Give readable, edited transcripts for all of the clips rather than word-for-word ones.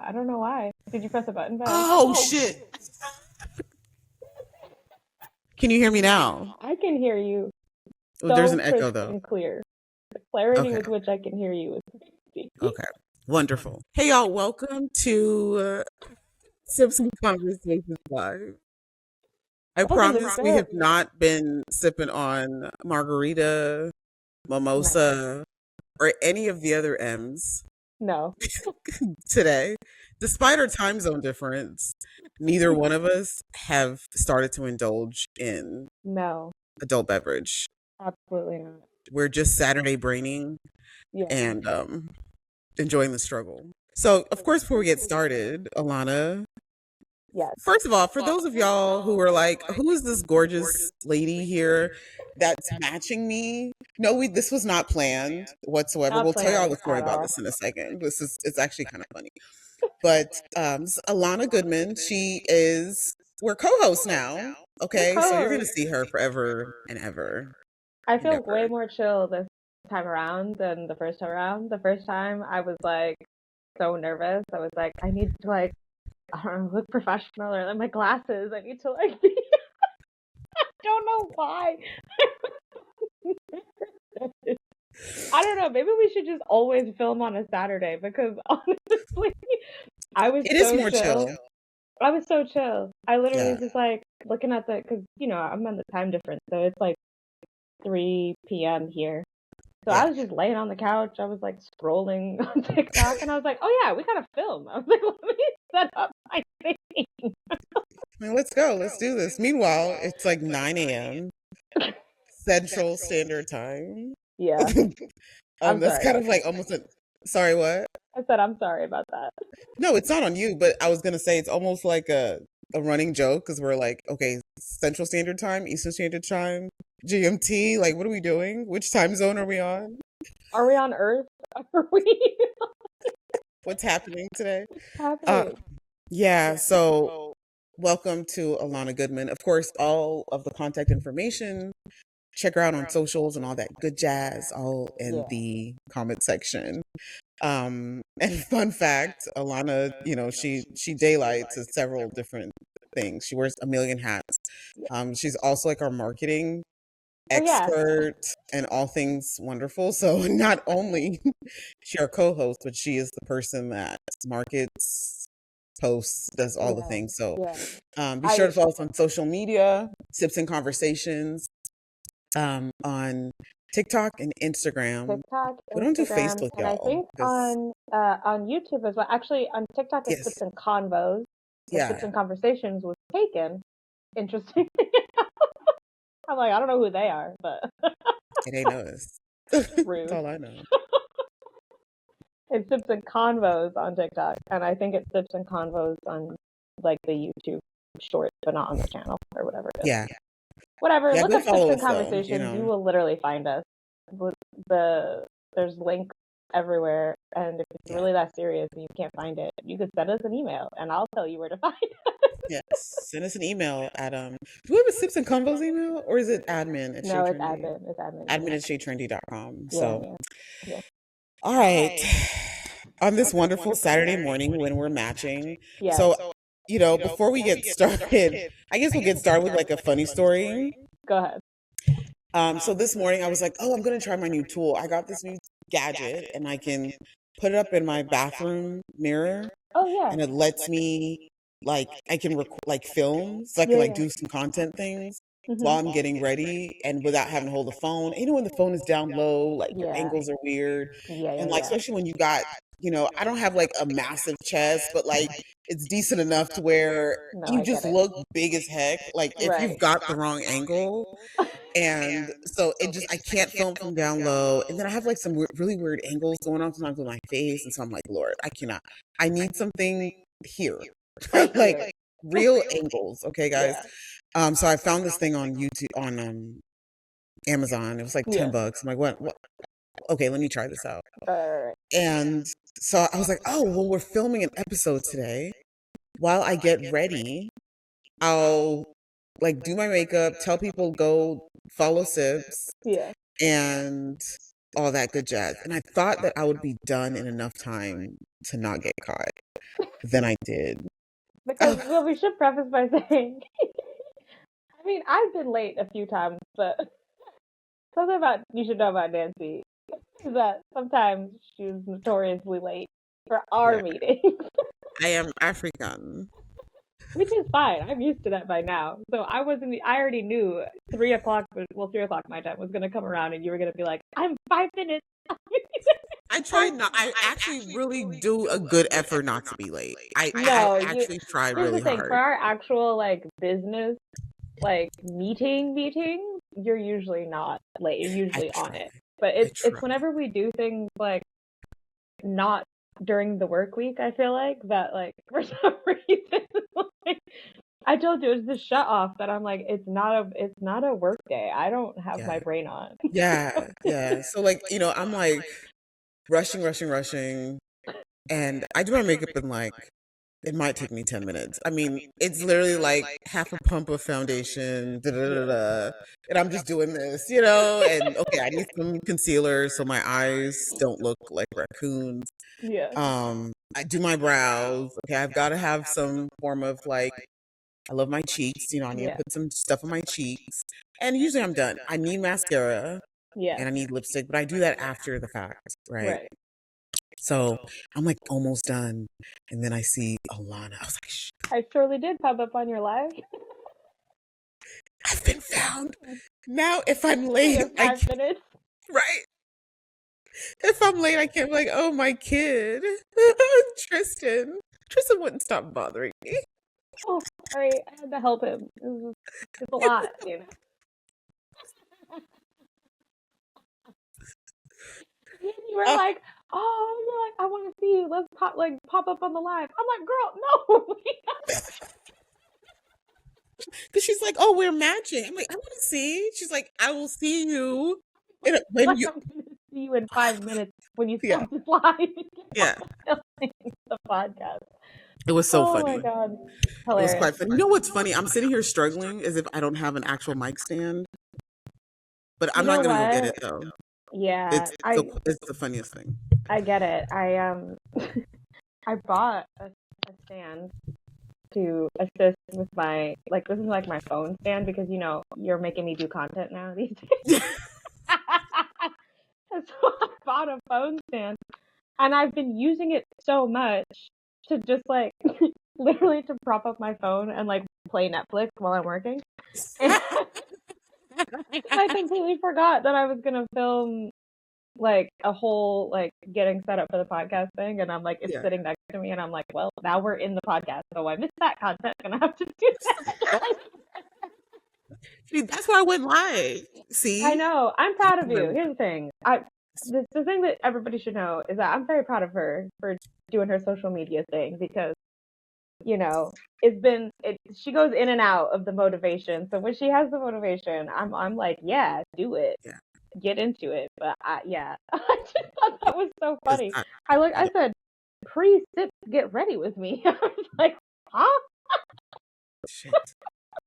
I don't know why. Did you press a button, Bev? Oh, shit. Can you hear me now? I can hear you Oh, there's so an echo, crisp though. and clear. The clarity Okay. with which I can hear you is crazy. Okay. Wonderful. Hey, y'all. Welcome to Sips and Conversations Live. I Welcome to promise we have Sip. not been sipping on margarita, mimosa, or any of the other M's No. today. Despite our time zone difference, neither one of us have started to indulge in No. adult beverage. Absolutely not. We're just Saturday braining Yeah. and enjoying the struggle. So, of course, before we get started, Alana, Yes. first of all, for those of y'all who are like, who is this gorgeous lady here that's matching me? No, this was not planned whatsoever. Not We'll tell y'all planned the story at about all. this in a second. It's actually kind of funny. But this is Alana Goodman. We're co-hosts now. Okay, so you're gonna see her forever and ever. I feel and way ever. more chill this time around than the first time around. The first time I was like so nervous. I was like, I need to like, I don't know, look professional or like my glasses. I need to like be. I don't know why. I don't know. Maybe we should just always film on a Saturday because honestly, I was It is so more chill. I was so chill. I literally Yeah. was just like looking at because I'm on the time difference, so it's like 3 p.m. here. So Yeah. I was just laying on the couch. I was like scrolling on TikTok, and I was like, "Oh yeah, we gotta film." I was like, "Let me set up my thing." I mean, let's go. Let's do this. Meanwhile, it's like 9 a.m. Central Standard Time. Yeah, I'm That's sorry kind about of like that. almost a. Sorry, what? I said I'm sorry about that. No, it's not on you, but I was gonna say it's almost like a running joke because we're like, okay, Central Standard Time, Eastern Standard Time, GMT. Like, what are we doing? Which time zone are we on? Are we on Earth? Are we? What's happening today? What's happening? Yeah. So, welcome to Alana Goodman. Of course, all of the contact information. Check her out on socials and all that good jazz, all in the comment section. And fun fact, Alana, she daylights as several different things. She wears a million hats. She's also like our marketing expert and all things wonderful. So not only she our co-host, but she is the person that markets, posts, does all the things. So be sure to follow us on social media, Sips and Conversations, on TikTok and Instagram. We don't do Facebook, and y'all. I think on YouTube as well. Actually, on TikTok it's Sips and Convos. Sips and Conversations was taken. Interesting. I'm like, I don't know who they are, but it ain't us. Rude. That's all I know. It's Sips and Convos on TikTok, and I think it's Sips and Convos on like the YouTube short, but not on the channel or whatever it is. Yeah. Whatever. Yeah, Look up Sips and Conversations. Though, you will literally find us. There's links everywhere, and if it's really that serious and you can't find it, you could send us an email, and I'll tell you where to find it. Yes, send us an email at do we have a Sips and Convos email, or is it admin at No, it's ShayTrendy? admin. It's admin. Admin at ShayTrendy.com. Yeah, So, yeah. All right. On this wonderful Saturday morning when we're matching. Yeah. So, before we get started, I guess we'll get started with like a funny story. Go ahead. So this morning I was like, oh, I'm going to try my new tool. I got this new gadget and I can put it up in my bathroom mirror. Oh, yeah. And it lets me, like, I can film, so I can do some content things while I'm getting ready and without having to hold the phone. And, when the phone is down low, like your angles are weird. And like, especially when you got, I don't have like a massive chest, but like it's decent enough to where you just look big as heck. Like if you've got the wrong angle. And so I can't film from down low. And then I have like some really weird angles going on sometimes with my face. And so I'm like, Lord, I need something here. Like real angles. Okay, guys. So I found this thing on YouTube, on Amazon. It was like $10. I'm like, what? Okay, let me try this out. And so I was like, oh, well, we're filming an episode today. While I get ready, I'll like do my makeup, tell people go follow Sips. Yeah. And all that good jazz. And I thought that I would be done in enough time to not get caught. Then I did. Because, well, we should preface by saying, I mean, I've been late a few times, but something about you should know about Nancy is that sometimes she's notoriously late for our Yeah, meetings, I am African. which is fine. I'm used to that by now. So I already knew 3 o'clock, well, 3 o'clock my time was going to come around and you were going to be like, I'm 5 minutes. I tried not. I actually really do a good effort not to be late. I No, actually tried here's the really thing, for hard. our actual like business, like meetings, you're usually not late. You're I usually on tried. it. But I it's tried. whenever we do things like not during the work week, I feel like that like for some reason like, I told you it's the shut off that I'm like it's not a work day. I don't have my Yeah. brain on. Yeah. Yeah. So like, I'm like rushing, and I do my makeup in like it might take me 10 minutes. I mean, it's literally like half a pump of foundation, da, da, da, Yeah. da, and I'm just doing this, and okay, I need some concealer so my eyes don't look like raccoons. Yeah. I do my brows. Okay, I've got to have some form of like, I love my cheeks. I need to Yeah. put some stuff on my cheeks. And usually I'm done. I need mascara Yeah. and I need lipstick, but I do that after the fact, right? Right. So I'm like almost done. And then I see Alana. I was like, shh, I surely did pop up on your live. I've been found. Now, if I'm In late, your 5 minutes. right. If I'm late, I can't be like, oh, my kid, Tristan. Tristan wouldn't stop bothering me. Oh, sorry, I had to help him. It's a lot, you know. You were Oh, like, oh, you're like, I want to see you. Let's pop up on the live. I'm like, girl, no. because she's like, oh, we're matching. I'm like, I want to see. She's like, I will see you when Like you, I'm gonna see you in 5 minutes when you yeah, stop this live and get yeah. on the podcast. It was so Oh my funny. god, It was hilarious. quite funny. You know what's funny? I'm sitting here struggling as if I don't have an actual mic stand, but You I'm know not gonna go get it what? though. Yeah, It's the funniest thing. I get it. I bought a stand to assist with my this is like my phone stand because you're making me do content now these days. And so I bought a phone stand and I've been using it so much to just like literally to prop up my phone and like play Netflix while I'm working. And I completely forgot that I was gonna film like a whole like getting set up for the podcast thing, and I'm like it's Yeah. sitting next to me and I'm like, well, now we're in the podcast, so I missed that content, gonna have to do that. See, that's why I went live. I See? know. I'm That's proud of why I you. went- Here's the thing. The thing that everybody should know is that I'm very proud of her for doing her social media thing because she goes in and out of the motivation. So when she has the motivation, I'm like, yeah, do it. Yeah. Get into it. But yeah, I just thought that was so 'Cause funny. I said, pre-sip, get ready with me. I was like, huh? shit.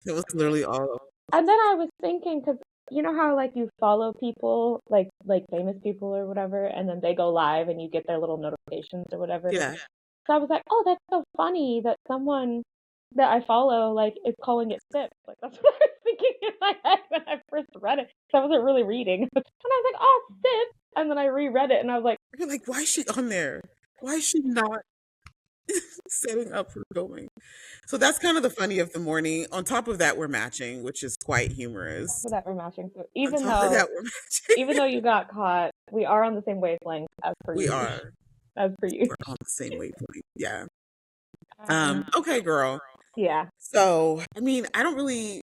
It was literally all. And then I was thinking, because you know how like you follow people, like famous people or whatever, and then they go live and you get their little notifications or whatever. Yeah. So I was like, oh, that's so funny that someone that I follow like is calling it sip. Like that's what I was thinking in my head when I first read it. So I wasn't really reading, and I was like, oh, sip. And then I reread it, and I was like, You're like, why is she on there? Why is she not setting up for going? So that's kind of the funny of the morning. On top of that, we're matching, which is quite humorous. for that we're matching. So On top of that, we're matching. even though you got caught, we are on the same wavelength as per We you. are. As per you. We're on the same wavelength. Yeah. Um, Okay, girl. yeah. So, I mean, we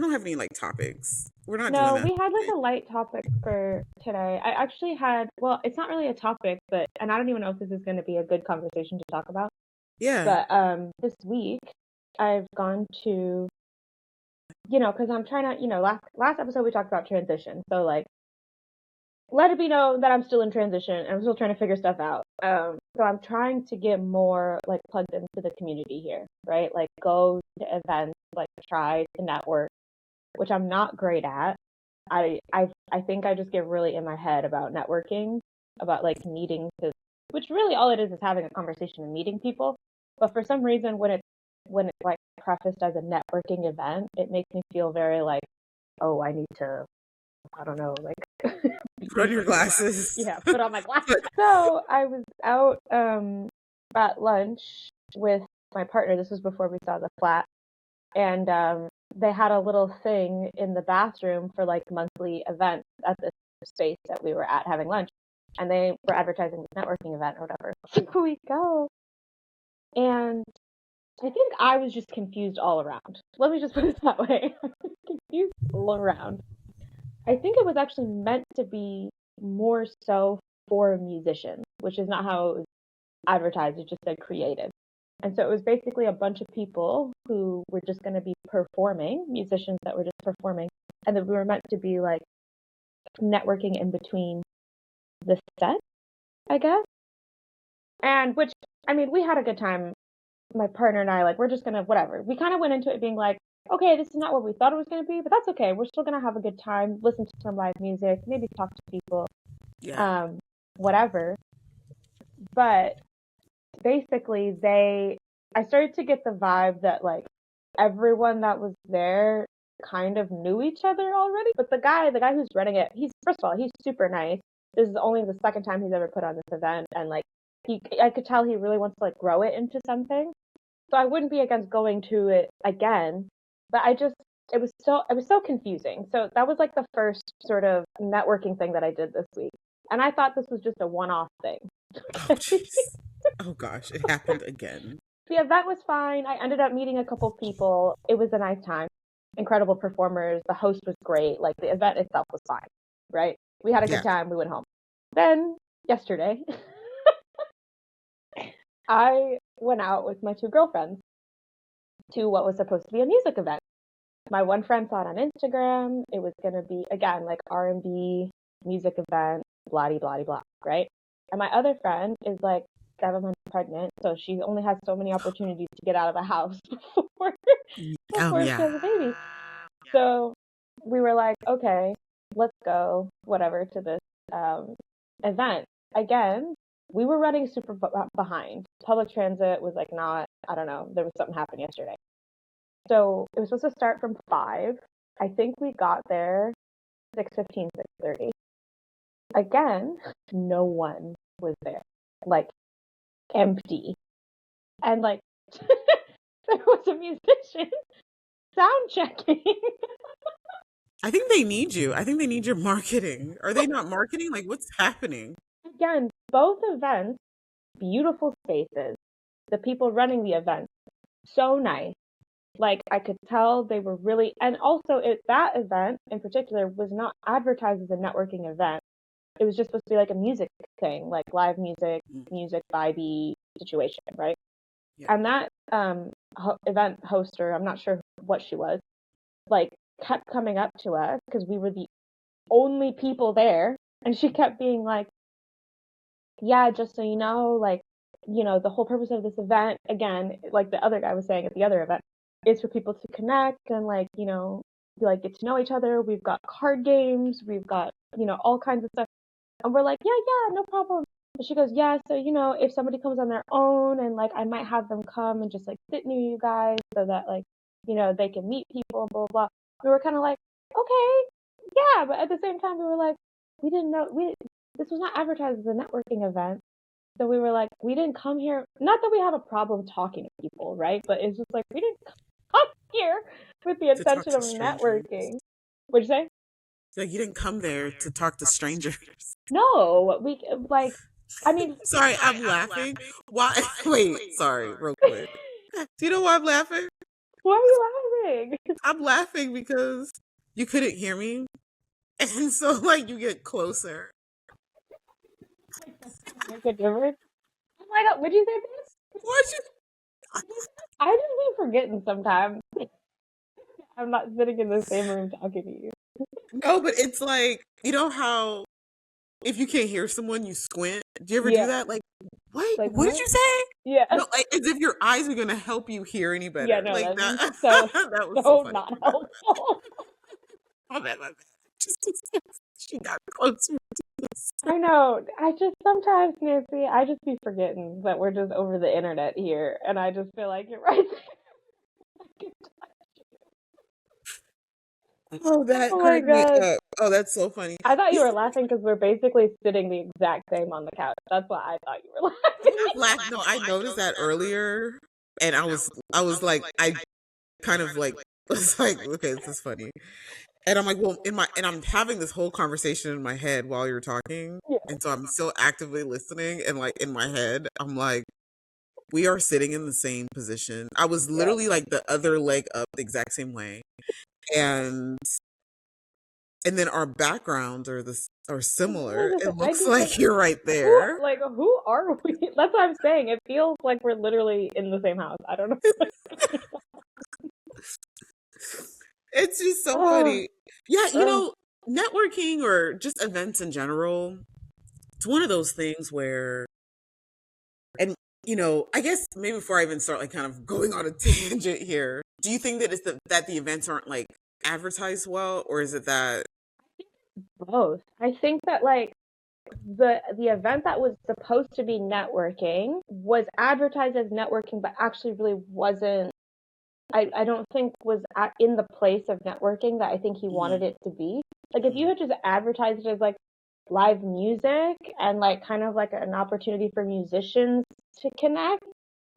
don't have any like topics. We're not doing No, that we had like today. a light topic for today. I actually had, well, it's not really a topic, and I don't even know if this is going to be a good conversation to talk about. Yeah. But this week I've gone to, because I'm trying to, last episode we talked about transition. So like, let it be known that I'm still in transition and I'm still trying to figure stuff out. So I'm trying to get more like plugged into the community here, right? Like go to events, like try to network, which I'm not great at. I've I think I just get really in my head about networking, about like needing to, which really all it is having a conversation and meeting people. But for some reason, when it's like prefaced as a networking event, it makes me feel very like, oh, I need to, I don't know, like put on your glasses. Yeah, put on my glasses. So I was out at lunch with my partner. This was before we saw the flat, and they had a little thing in the bathroom for like monthly events at this space that we were at having lunch, and they were advertising this networking event or whatever. So we go, and I think I was just confused all around. Let me just put it that way. I was confused all around. I think it was actually meant to be more so for musicians, which is not how it was advertised. It just said creative. And so it was basically a bunch of people who were just going to be performing, musicians that were just performing, and that we were meant to be like networking in between the set, I guess. And which, I mean, we had a good time. My partner and I, like, we're just going to, whatever. We kind of went into it being like, okay, this is not what we thought it was going to be, but that's okay. We're still going to have a good time, listen to some live music, maybe talk to people, whatever. But basically, I started to get the vibe that like everyone that was there kind of knew each other already. But the guy who's running it, first of all, he's super nice. This is only the second time he's ever put on this event, and like I could tell he really wants to like grow it into something. So I wouldn't be against going to it again, but it was so confusing. So that was like the first sort of networking thing that I did this week. And I thought this was just a one-off thing. Oh, jeez. Oh, gosh. It happened again. The event was fine. I ended up meeting a couple people. It was a nice time. Incredible performers. The host was great. Like, the event itself was fine, right? We had a good time. We went home. Then, yesterday, I went out with my two girlfriends to what was supposed to be a music event. My one friend saw it on Instagram. It was going to be, again, like R&B music event, blah, blah, blah, right? And my other friend is like 7 months pregnant, so she only has so many opportunities to get out of the house before she has a baby. So we were like, okay, let's go, whatever, to this event. Again, we were running super behind. Public transit was like not, I don't know, there was something happened yesterday. So it was supposed to start from 5. I think we got there 6:15, 6:30. Again, no one was there. Like, empty. And like there was a musician sound checking. I think they need you. I think they need your marketing. Are they not marketing? Like, what's happening? Again, both events, beautiful spaces. The people running the event, so nice. Like, I could tell they were really, and also that event in particular was not advertised as a networking event. It was just supposed to be like a music thing, like live music, vibey situation, right? Yeah. And that event hoster, I'm not sure what she was, like kept coming up to us because we were the only people there, and she kept being like, yeah, just so you know, like, you know, the whole purpose of this event, again, like the other guy was saying at the other event, is for people to connect and like, you know, like get to know each other. We've got card games, we've got, you know, all kinds of stuff. And we're like, yeah, no problem. And she goes, yeah, so, you know, if somebody comes on their own and like I might have them come and just like sit near you guys so that like, you know, they can meet people, blah, blah. We were kind of like, okay, yeah. But at the same time, we were like, we didn't know, this was not advertised as a networking event. So we were like, we didn't come here, not that we have a problem talking to people, right? But it's just like, we didn't come here with the intention of networking. What'd you say? So you didn't come there to talk to strangers. No, we like. I mean, sorry, I'm laughing. Why? Wait, sorry, real quick. Do you know why I'm laughing? Why are you laughing? I'm laughing because you couldn't hear me, and so like you get closer. Make a difference. Oh my god, would you say this? What'd you? I just be forgetting sometimes. I'm not sitting in the same room talking to you. No, but it's like, you know how if you can't hear someone, you squint? Do you ever do that? Like, wait, like, what did you say? Yeah. No, like, as if your eyes are going to help you hear any better. Yeah, no, like that so, that was so funny. not helpful. My bad. She got closer to this. I know. I just sometimes, Nancy, I just be forgetting that we're just over the internet here, and I just feel like you're right there. Oh, that Oh my cracked me God. up. Oh, that's so funny. I thought you You were laughing because we're basically sitting the exact same on the couch. That's why I thought you were I'm laughing. not laughing. No, I noticed that earlier, and I was like, I kind of like was like, okay, this is funny. And I'm like, well, and I'm having this whole conversation in my head while you're talking. Yeah. And so I'm still actively listening. And like in my head, I'm like, we are sitting in the same position. I was Yeah. literally like the other leg up the exact same way. And then our backgrounds are similar. It I looks just like like you're right there. who are we? That's what I'm saying. It feels like we're literally in the same house. I don't know. It's just so Oh, funny. Yeah, oh, networking or just events in general, it's one of those things where, and I guess maybe before I even start like kind of going on a tangent here, do you think that that the events aren't like advertised well, or is it that? both. I think that like the event that was supposed to be networking was advertised as networking, but actually really wasn't. I don't think was in the place of networking that I think he wanted Mhm, it to be. Like if you mhm. had just advertised it as like live music and like kind of like an opportunity for musicians to connect,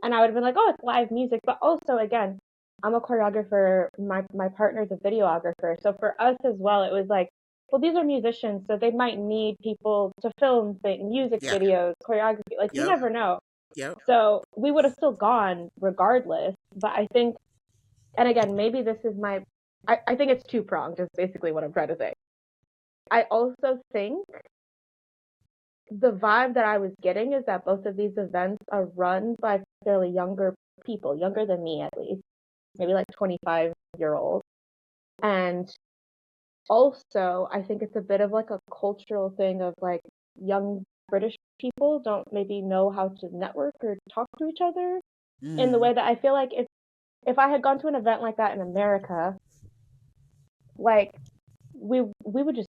and I would have been like, oh, it's live music. But also, again, I'm a choreographer. My partner's a videographer, so for us as well, it was like, well, these are musicians, so they might need people to film music Yeah. videos, choreography. Like you Yep. never know. Yep. So we would have still gone regardless. But I think, and again, maybe this is my, I think it's two pronged. Is basically what I'm trying to say. I also think the vibe that I was getting is that both of these events are run by fairly younger people, younger than me at least, maybe like 25-year-old. And also, I think it's a bit of like a cultural thing of like young British people don't maybe know how to network or talk to each other in the Mm, way that I feel like if I had gone to an event like that in America, like we would just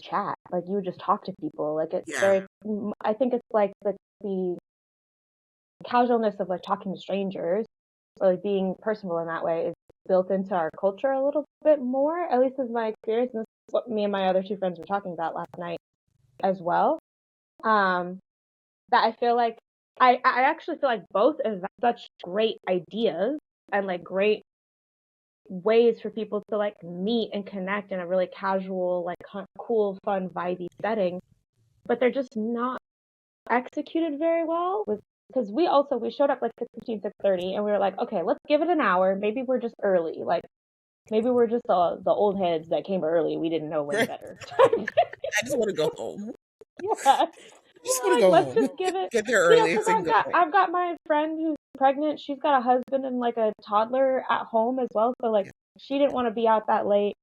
chat, like you would just talk to people, like it's yeah. very, I think it's like the casualness of like talking to strangers or like being personal in that way is built into our culture a little bit more, at least is my experience. And this is what me and my other two friends were talking about last night as well. Um, that I feel like I actually feel like both have such great ideas and like great ways for people to like meet and connect in a really casual, like cool, fun, vibey setting, but they're just not executed very well with because we showed up like 6:15, 6:30, and we were like, okay, let's give it an hour. Maybe we're just early. Like maybe we're just the old heads that came early. We didn't know any Right. better. I just want to go home. Yeah. I just We're want to like, go let's home. just give it, Get there early because so I can go home. I've got my friend who's pregnant. She's got a husband and like a toddler at home as well. So like Yeah. she didn't want to be out that late.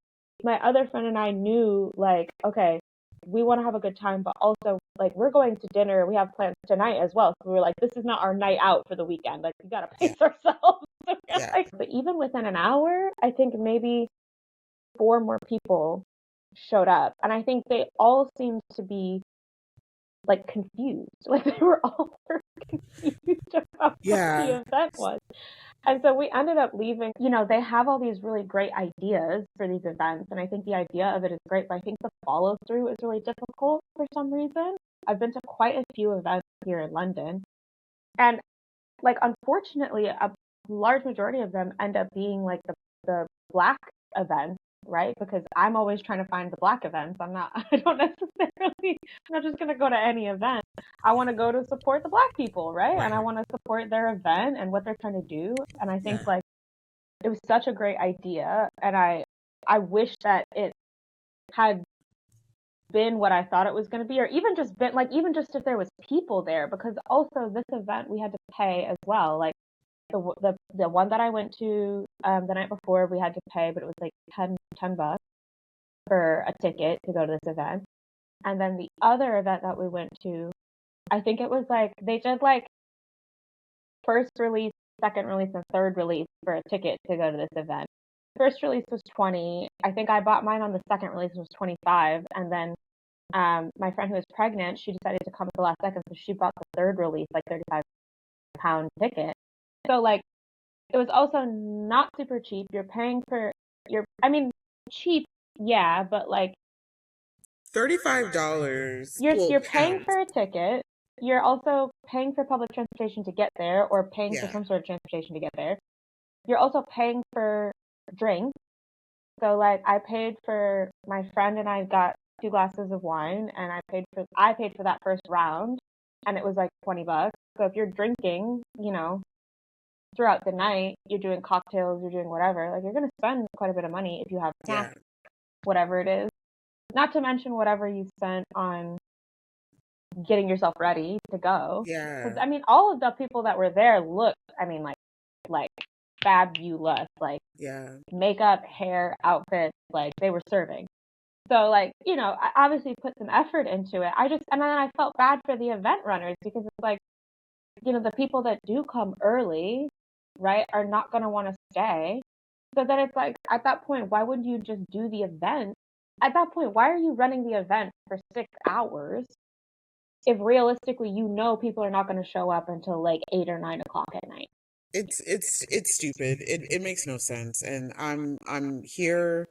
My other friend and I knew like, okay, we want to have a good time, but also like we're going to dinner. We have plans tonight as well. So we were like, this is not our night out for the weekend. Like we gotta Yeah. pace ourselves. So we're Yeah. like, but even within an hour, I think maybe four more people showed up, and I think they all seemed to be like confused. Like they were all very confused about what the Yeah. event was. And so we ended up leaving. They have all these really great ideas for these events. And I think the idea of it is great, but I think the follow through is really difficult for some reason. I've been to quite a few events here in London. And like, unfortunately, a large majority of them end up being like the black events, right? Because I'm always trying to find the black events. I don't necessarily, I'm not just going to go to any event. I want to go to support the black people, right? And I Right. want to support their event and what they're trying to do. And I think Yeah. like it was such a great idea. And I wish that it had been what I thought it was going to be, or even just been like, even just if there was people there, because also this event we had to pay as well. Like the one that I went to the night before, we had to pay, but it was like $10 for a ticket to go to this event. And then the other event that we went to, I think it was like they did like first release, second release, and third release for a ticket to go to this event. first release was 20. I think I bought mine on the second release was 25, and then my friend who was pregnant, she decided to come at the last second, so she bought the third release, like 35 pound ticket. So like it was also not super cheap. You're paying for I mean, cheap, yeah, but like $35. you're Well, paying pounds. for a ticket. You're also paying for public transportation to get there, or paying for Yeah, some sort of transportation to get there. You're also paying for drinks. So like I paid for my friend and I got 2 glasses of wine, and I paid for that first round, and it was like $20. So if you're drinking, throughout the night, you're doing cocktails, you're doing whatever, like you're gonna spend quite a bit of money if you have yeah, snacks, whatever it is. Not to mention whatever you spent on getting yourself ready to go. Because yeah, I mean, all of the people that were there looked, I mean, like fabulous, like yeah. makeup, hair, outfits, like they were serving. So like, I obviously put some effort into it. And then I felt bad for the event runners because it's like, the people that do come early, right, are not going to want to stay. So then it's like, at that point, why wouldn't you just do the event? At that point, why are you running the event for 6 hours if realistically people are not going to show up until like 8 or 9 o'clock at night? It's stupid. It makes no sense. And I'm here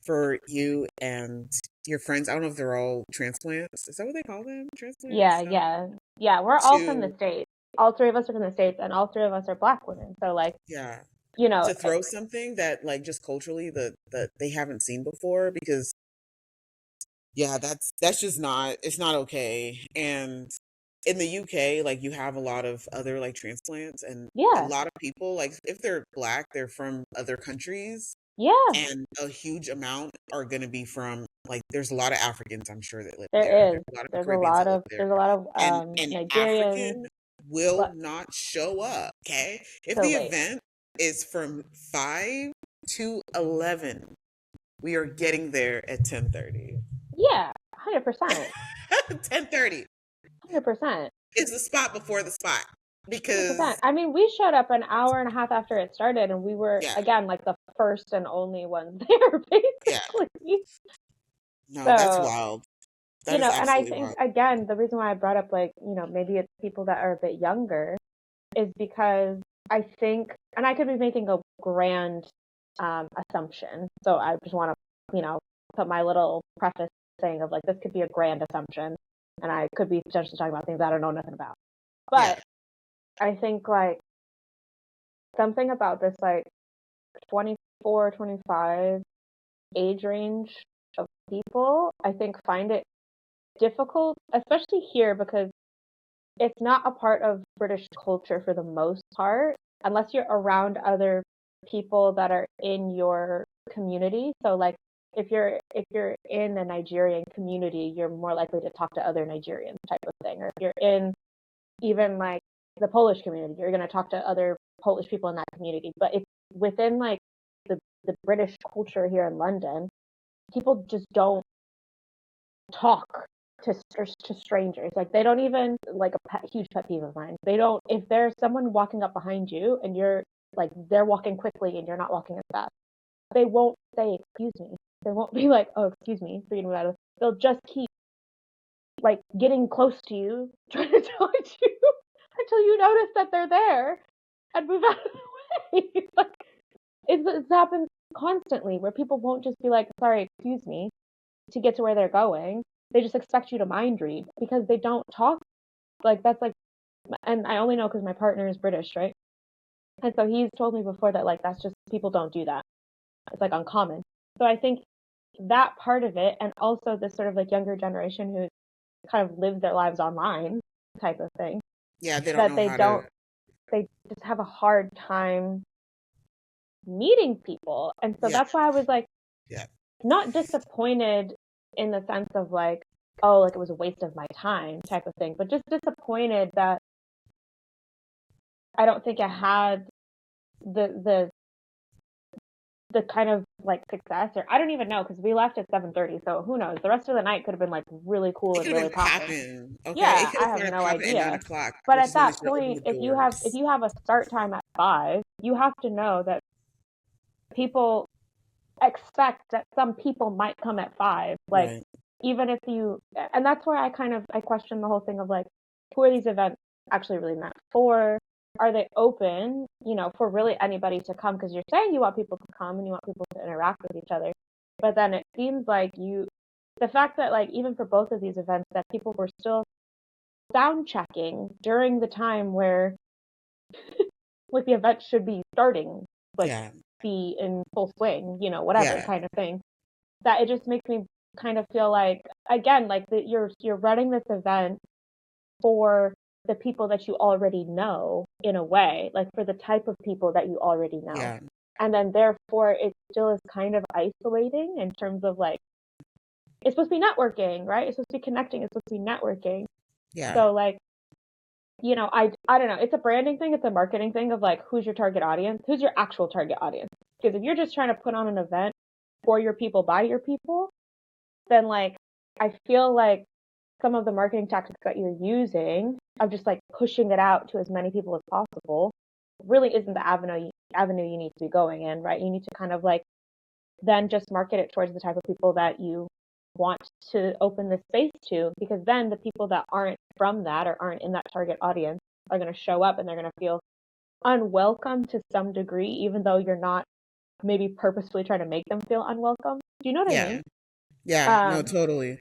for you and your friends. I don't know if they're all transplants. Is that what they call them? Yeah, Transplants? yeah, yeah. We're all from the To States. All three of us are from the States, and all three of us are Black women. So like, yeah. you know, To throw something that like just culturally that they haven't seen before, because yeah, that's just not, it's not okay. And in the UK, like you have a lot of other like transplants, and a yeah, lot of people, like if they're black, they're from other countries, yeah, and a huge amount are going to be from, like, there's a lot of Africans, I'm sure, that live there. there There's is. a lot of There's a Caribbeans lot that live of there. there's a lot of And Nigerians, African will but not show up, okay? If till the late. event is from 5 to 11, we are getting there at 10:30. Yeah, 100%, 10:30 100%, is the spot before the spot, 100%. because I mean, we showed up an hour and a half after it started, and we were yeah, again like the first and only ones there, yeah. basically. No, that's So, wild. That is and I absolutely think wild. again, the reason why I brought up like, maybe it's people that are a bit younger is because I think, and I could be making a grand assumption. So I just want to, put my little preface saying of like, this could be a grand assumption, and I could be potentially talking about things I don't know nothing about. Yeah. But I think like something about this like 24, 25 age range of people, I think find it difficult, especially here, because it's not a part of British culture for the most part, unless you're around other people that are in your community. So like if you're in a Nigerian community, you're more likely to talk to other Nigerians type of thing. Or if you're in even like the Polish community, you're going to talk to other Polish people in that community. But if within like the British culture here in London, people just don't talk to strangers. Like they don't even, like huge pet peeve of mine. They don't, if there's someone walking up behind you and you're like they're walking quickly and you're not walking as fast, they won't say excuse me. They won't be like, oh excuse me, for you to move out of. They'll just keep like getting close to you, trying to touch you until you notice that they're there and move out of the way. Like it happens constantly where people won't just be like, sorry, excuse me, to get to where they're going. They just expect you to mind read because they don't talk. Like that's like, and I only know because my partner is British, right? And so he's told me before that like that's just people don't do that. It's like uncommon. So I think that part of it, and also this sort of like younger generation who kind of lives their lives online type of thing, Yeah, they don't that know how to. they just have a hard time meeting people. And so Yeah, that's why I was like, yeah, not disappointed in the sense of like, oh, like it was a waste of my time type of thing, but just disappointed that I don't think I had the the kind of like success, or I don't even know because we left at 7:30, so who knows? The rest of the night could have been like really cool it and could have really been popping. popping. Okay, it Yeah, could I have have started no popping at nine idea. o'clock, But which at is when they that start opening point, the if doors. you have a start time at 5, you have to know that people expect that some people might come at 5. Like, Right. even if you, and that's where I question the whole thing of like, who are these events actually really meant for? Are they open, for really anybody to come? Because you're saying you want people to come and you want people to interact with each other. But then it seems like the fact that like even for both of these events that people were still sound checking during the time where like the event should be starting, like Yeah. be in full swing, whatever Yeah. kind of thing. That it just makes me kind of feel like, again, like that you're running this event for the people that you already know in a way, like for the type of people that you already know. Yeah. And then therefore it still is kind of isolating in terms of like it's supposed to be networking, right? It's supposed to be connecting, it's supposed to be networking. Yeah. So like, I don't know. It's a branding thing, it's a marketing thing of like who's your target audience? Who's your actual target audience? Because if you're just trying to put on an event for your people by your people, then like I feel like some of the marketing tactics that you're using of just like pushing it out to as many people as possible really isn't the avenue you need to be going in, right? You need to kind of like then just market it towards the type of people that you want to open the space to, because then the people that aren't from that or aren't in that target audience are going to show up and they're going to feel unwelcome to some degree, even though you're not maybe purposefully trying to make them feel unwelcome. Do you know what I Yeah. mean? Yeah. No, Um, totally.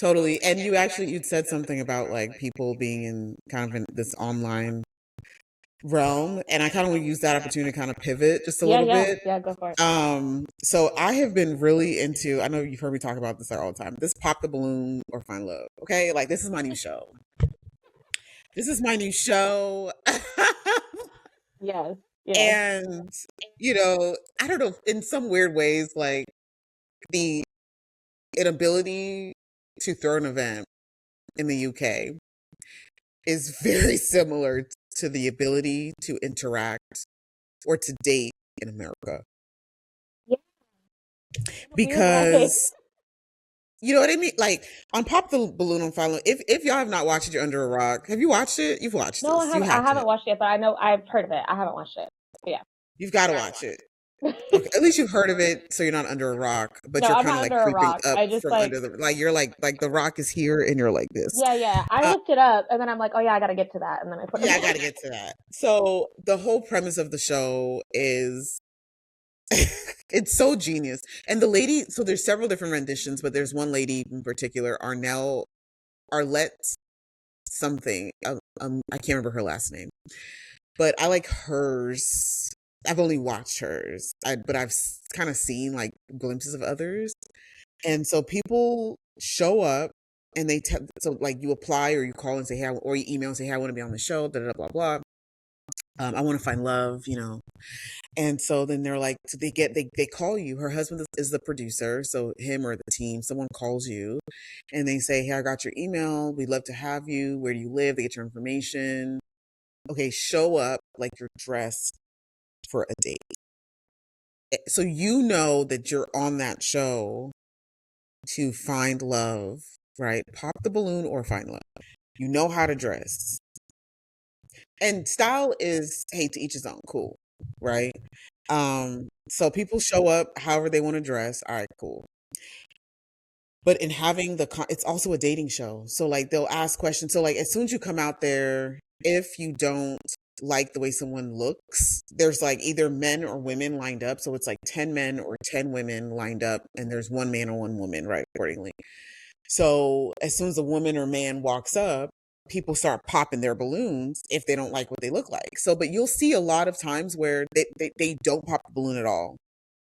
Totally. And you'd said something about like people being in kind of in this online realm. And I kind of want to use that opportunity to kind of pivot just a yeah, little yeah, bit. yeah, go for it. So I have been really into, I know you've heard me talk about this all the time. This Pop the Balloon or Find Love. Okay. Like this is my new show. This is my new show. Yes, yes. And, I don't know, in some weird ways, like the inability to throw an event in the UK is very similar to the ability to interact or to date in America. Yeah, in a weird way. Because you know what I mean? Like on Pop the Balloon on Fire, if y'all have not watched it, you're under a rock. Have you watched it? You've watched No, this. You I have to. haven't watched it yet, but I know I've heard of it. I haven't watched it. But yeah. You've got to watch it. Okay, at least you've heard of it, so you're not under a rock, but No, you're I'm kind not of like under a creeping rock. up I just from like, under like you're like the rock is here and you're like this. yeah, yeah. I Uh, looked it up and then I'm like, oh yeah, I gotta get to that, and then I put it yeah, I got back. to get to that. So the whole premise of the show is it's so genius. And the lady, so there's several different renditions, but there's one lady in particular, Arlette something. I can't remember her last name, but I like hers. I've only watched hers, but I've kind of seen like glimpses of others. And so people show up and so like you apply or you call and say, hey, or you email and say, hey, I want to be on the show, da da blah, blah. I want to find love. And so then they're like, so they call you. Her husband is the producer, so him or the team, someone calls you, and they say, "Hey, I got your email. We'd love to have you. Where do you live?" They get your information. Okay, show up like you're dressed for a date. So you know that you're on that show to find love, right? Pop the balloon or find love. You know how to dress, and style is hey to each his own. Cool, right? So people show up however they want to dress. All right, cool. But in having it's also a dating show. So like they'll ask questions. So like as soon as you come out there, if you don't like the way someone looks, there's like either men or women lined up. So it's like 10 men or 10 women lined up and there's one man or one woman, right? Accordingly. So as soon as a woman or man walks up, people start popping their balloons if they don't like what they look like. So, but you'll see a lot of times where they don't pop the balloon at all.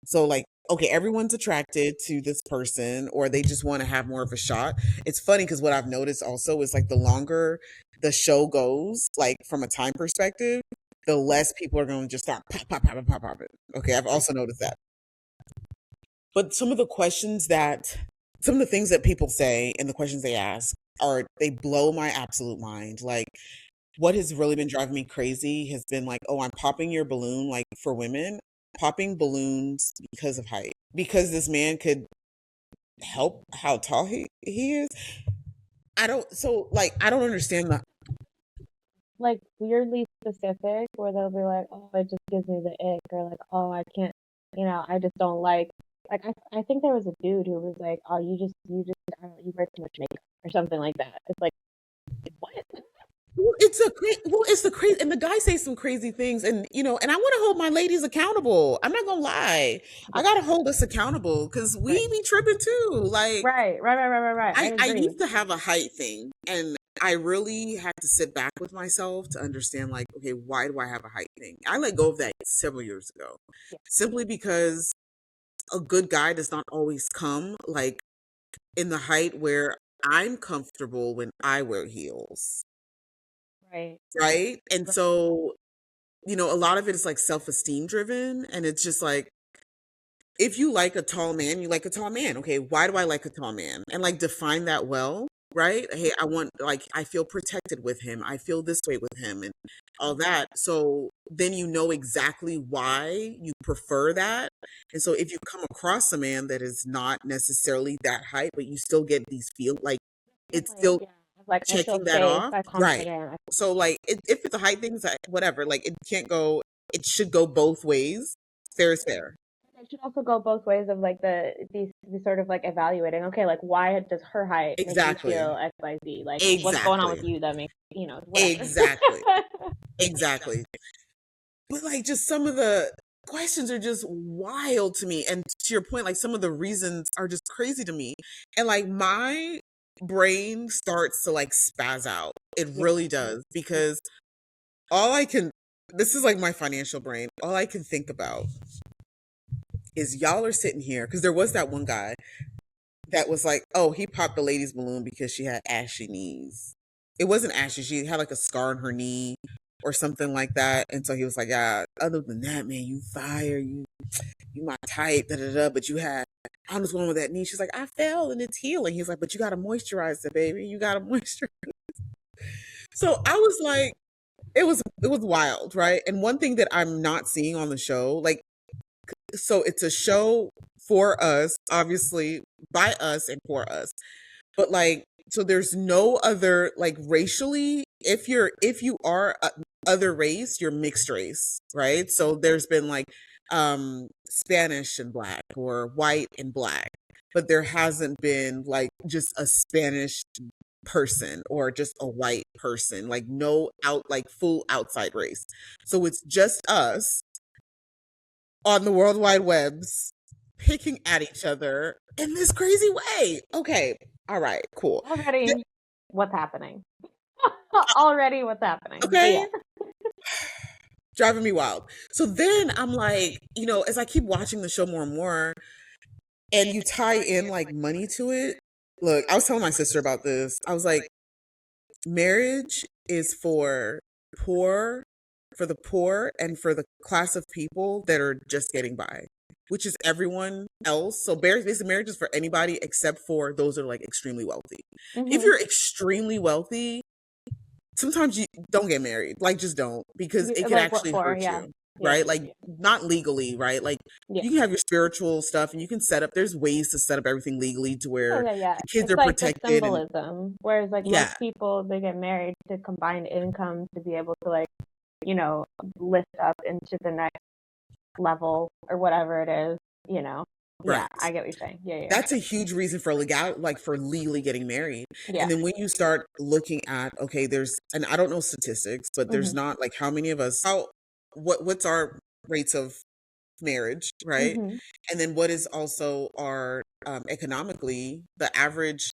So like, okay, everyone's attracted to this person or they just want to have more of a shot. It's funny because what I've noticed also is like the longer the show goes, like from a time perspective, the less people are going to just start pop, pop, pop, pop, pop. Okay, I've also noticed that. But some of the things that people say and the questions they ask they blow my absolute mind. Like what has really been driving me crazy has been like, oh, I'm popping your balloon, like for women, popping balloons because of height. Because this man could help how tall he is. I don't understand that. Like weirdly specific, where they'll be like, oh, it just gives me the ick, or like, oh, I can't, I just don't like. Like I think there was a dude who was like, "Oh, you wear too much makeup or something like that." It's like, what? Well, it's the crazy, and the guy says some crazy things, and and I want to hold my ladies accountable. I'm not gonna lie, I Yeah. gotta hold us accountable because we Right. be tripping too. Like Right. I I agree. used to have a height thing, and I really had to sit back with myself to understand, like, okay, why do I have a height thing? I let go of that several years ago, Yeah. simply because a good guy does not always come like in the height where I'm comfortable when I wear heels, Right. right? And Right. so, a lot of it is like self-esteem driven, and it's just like, if you like a tall man, you like a tall man. Okay, why do I like a tall man? And like define that well, right? Hey, I feel protected with him. I feel this way with him and all that. So then you know exactly why you prefer that. And so if you come across a man that is not necessarily that height, but you still get these feel like it's Definitely, still yeah. Like I feel checking that safe, off, I'm right? confident. So like if it's a height thing, it's like, whatever. Like it can't go. It should go both ways. Fair is fair. It should also go both ways of like these sort of like evaluating. Okay, like why does her height make you Exactly. feel X, Y, Z? Like what's going on with Exactly. you that makes whatever. Exactly. Exactly. But like just some of the questions are just wild to me. And to your point, like some of the reasons are just crazy to me. And like my brain starts to like spaz out. It Yeah. really does. Because all I can this is like my financial brain. All I can think about is y'all are sitting here. Because there was that one guy that was like, oh, he popped the lady's balloon because she had ashy knees. It wasn't ashy. She had like a scar on her knee or something like that. And so he was like, yeah, other than that, man, you fire, you my type, da da da. But you had, I was going with that knee. She's like, I fell and it's healing. He's like, but you got to moisturize it, baby. You got to moisturize. So I was like, it was wild, right? And one thing that I'm not seeing on the show, like, so it's a show for us, obviously by us and for us. But like, so there's no other like racially, if you are other race, you're mixed race, right? So there's been like Spanish and black or white and black, but there hasn't been like just a Spanish person or just a white person, like no out like full outside race. So it's just us on the World Wide Webs picking at each other in this crazy way. Okay. All right, cool. Already what's happening. Already what's happening. But yeah. Okay. Driving me wild. So then I'm like, as I keep watching the show more and more, and you tie in like money to it. Look, I was telling my sister about this. I was like, marriage is poor, for the poor and for the class of people that are just getting by, which is everyone else. So basically marriage is for anybody except for those that are like extremely wealthy. If Mm-hmm. you're extremely wealthy, sometimes you don't get married. Like just don't, because it could Like what actually for? hurt Yeah. you, Yeah. right? Like not legally, right? Like Yeah. you can have your spiritual stuff and you can set up, there's ways to set up everything legally to Oh where yeah, yeah. the kids It's are like the protected and symbolism. Whereas like most yeah, people they get married to combine income to be able to like, you know, lift up into the next level or whatever it is, you know. Yeah, right. I get what you're saying. Yeah, yeah. That's a huge reason for legal, like for legally getting married. Yeah. And then when you start looking at, okay, and I don't know statistics, but there's Mhm. not like how many of us, what's our rates of marriage, right? Mhm. And then what is also our economically the average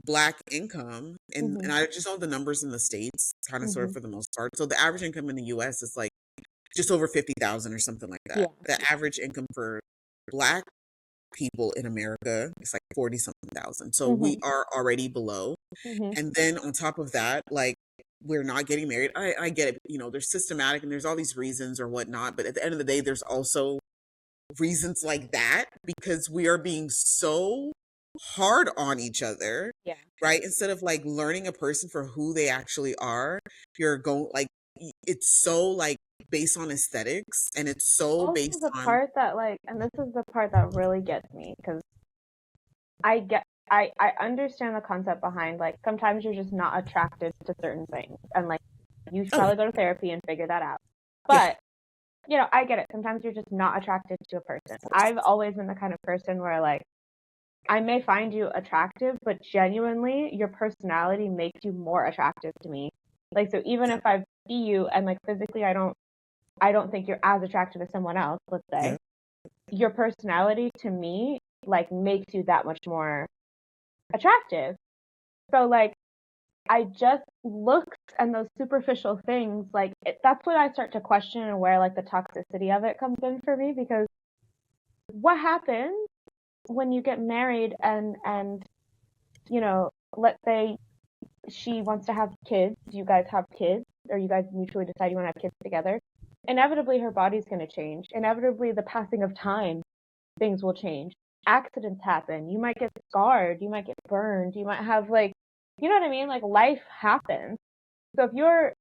black income, and Mhm. I just know the numbers in the states, kind of sort of Mhm. for the most part. So the average income in the U.S. is like just over 50,000 or something like that. Yeah. The average income for black people in America is like 40 something thousand. So we Mhm. are already below. Mhm. And then on top of that, like we're not getting married. I get it. There's systematic and there's all these reasons or whatnot. But at the end of the day, there's also reasons like that because we are being so hard on each other, Yeah. right? Instead of like learning a person for who they actually are, you're going like, it's so like based on aesthetics and it's so Also based the on, part that like, and this is the part that really gets me because I understand the concept behind like sometimes you're just not attracted to certain things and like you should oh, probably go to therapy and figure that out. yeah, But I get it. Sometimes you're just not attracted to a person. I've always been the kind of person where like I may find you attractive, but genuinely your personality makes you more attractive to me. Like, so even if I see you and like physically I don't think you're as attractive as someone else, let's say, your personality to me like makes you that much more attractive. So like I just looks and those superficial things, like that's when I start to question and where like the toxicity of it comes in for me, because what happens when you get married and let's say she wants to have kids, you guys have kids, or you guys mutually decide you want to have kids together, inevitably her body's going to change. Inevitably, the passing of time, things will change. Accidents happen. You might get scarred. You might get burned. You might have like, you know what I mean? Like life happens. So if you're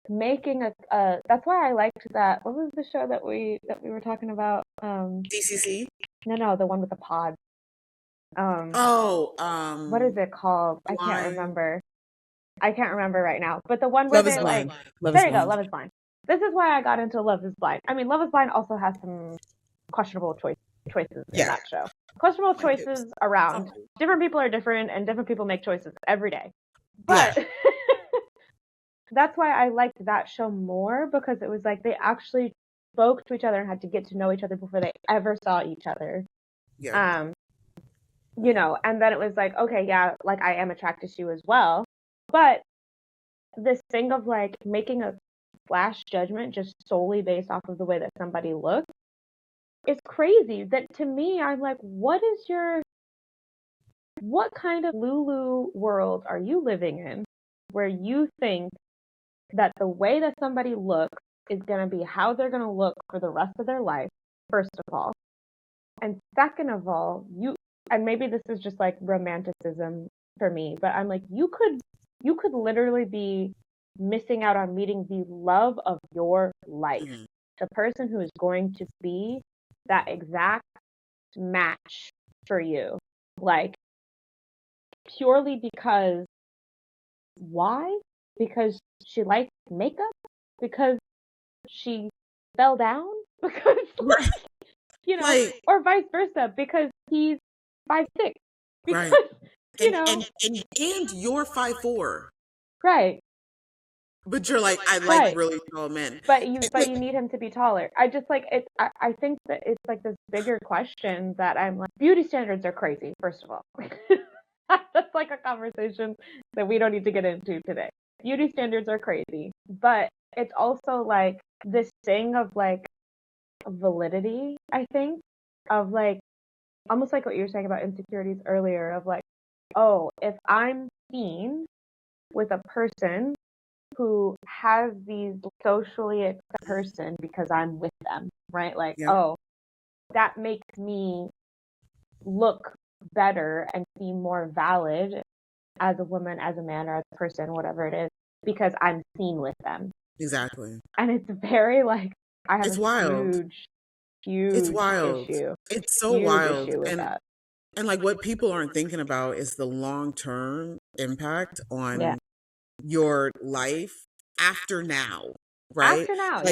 making that's why I liked that. What was the show that we were talking about? DCC? No, the one with the pod. Oh, What is it called? I can't remember. I can't remember right now. But the one where Love is they Blind. like, Love is there you go, Blind. Love is Blind. This is why I got into Love is Blind. I mean, Love is Blind also has some questionable choices in that show. Questionable choices around. Different people are different, and different people make choices every day. But that's why I liked that show more, because it was like they actually spoke to each other and had to get to know each other before they ever saw each other. Yeah. And then it was like, okay, yeah, like I am attracted to you as well. But this thing of like making a flash judgment just solely based off of the way that somebody looks is crazy. That to me, I'm like, what kind of Lulu world are you living in where you think that the way that somebody looks is going to be how they're going to look for the rest of their life, first of all. And second of all, and maybe this is just like romanticism for me, but I'm like, you could literally be missing out on meeting the love of your life, the person who is going to be that exact match for you, like purely because why? Because she likes makeup? Because she fell down? Because or vice versa, because he's 5'6", because and you're 5'4". Right. But you're like, I like really tall men. But you need him to be taller. I just like it. I think that it's like this bigger question that I'm like, beauty standards are crazy, first of all. That's like a conversation that we don't need to get into today. Beauty standards are crazy, but it's also like this thing of like validity, I think, of like almost like what you were saying about insecurities earlier, of like, oh, if I'm seen with a person who has these socially accepted person because I'm with them, right? Like, oh, that makes me look better and seem more valid as a woman, as a man, or as a person, whatever it is, because I'm seen with them. Exactly. And it's very like, I have it's wild. huge it's wild. issue. It's so huge wild. Issue with that. And like what people aren't thinking about is the long-term impact on your life after now, right? After now,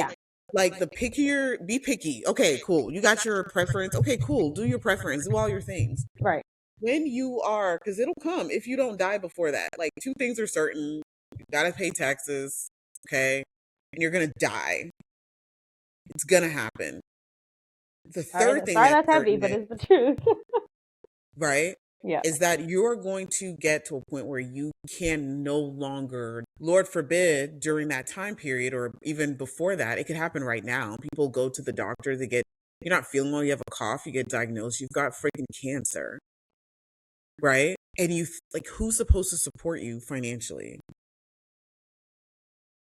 like the pickier, be picky. Okay, cool. You got your preference. Okay, cool. Do your preference. Do all your things. Right. When you are, because it'll come if you don't die before that. Like two things are certain. You gotta pay taxes, okay? And you're gonna die. It's gonna happen. The third thing that's heavy, but it's the truth. Right? Yeah. Is that you're going to get to a point where you can no longer, Lord forbid, during that time period or even before that, it could happen right now. People go to the doctor, you're not feeling well, you have a cough, you get diagnosed, you've got freaking cancer. Right? And who's supposed to support you financially?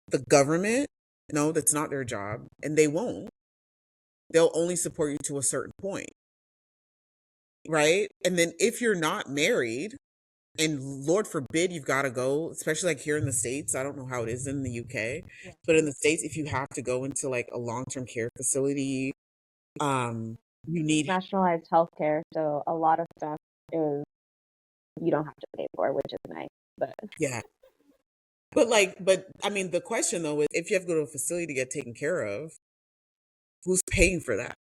The government? No, that's not their job. And they won't. They'll only support you to a certain point. Right? And then if you're not married, and Lord forbid you've got to go, especially like here in the States, I don't know how it is in the UK, but in the States, if you have to go into like a long-term care facility, you need nationalized healthcare. So a lot of stuff is you don't have to pay for, which is nice. But But I mean, the question though is if you have to go to a facility to get taken care of, who's paying for that?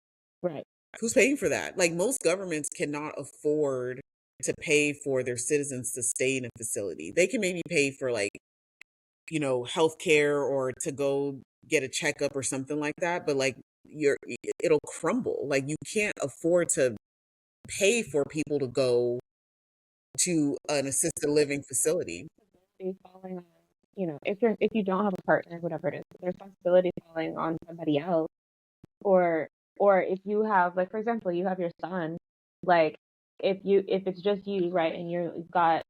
Right. Who's paying for that? Like, most governments cannot afford to pay for their citizens to stay in a facility. They can maybe pay for, like, healthcare or to go get a checkup or something like that, but like it'll crumble. Like, you can't afford to pay for people to go to an assisted living facility. Falling on, if you don't have a partner, whatever it is, the responsibility falling on somebody else, or if you have, like, for example, you have your son, like, if it's just you, right, and you've got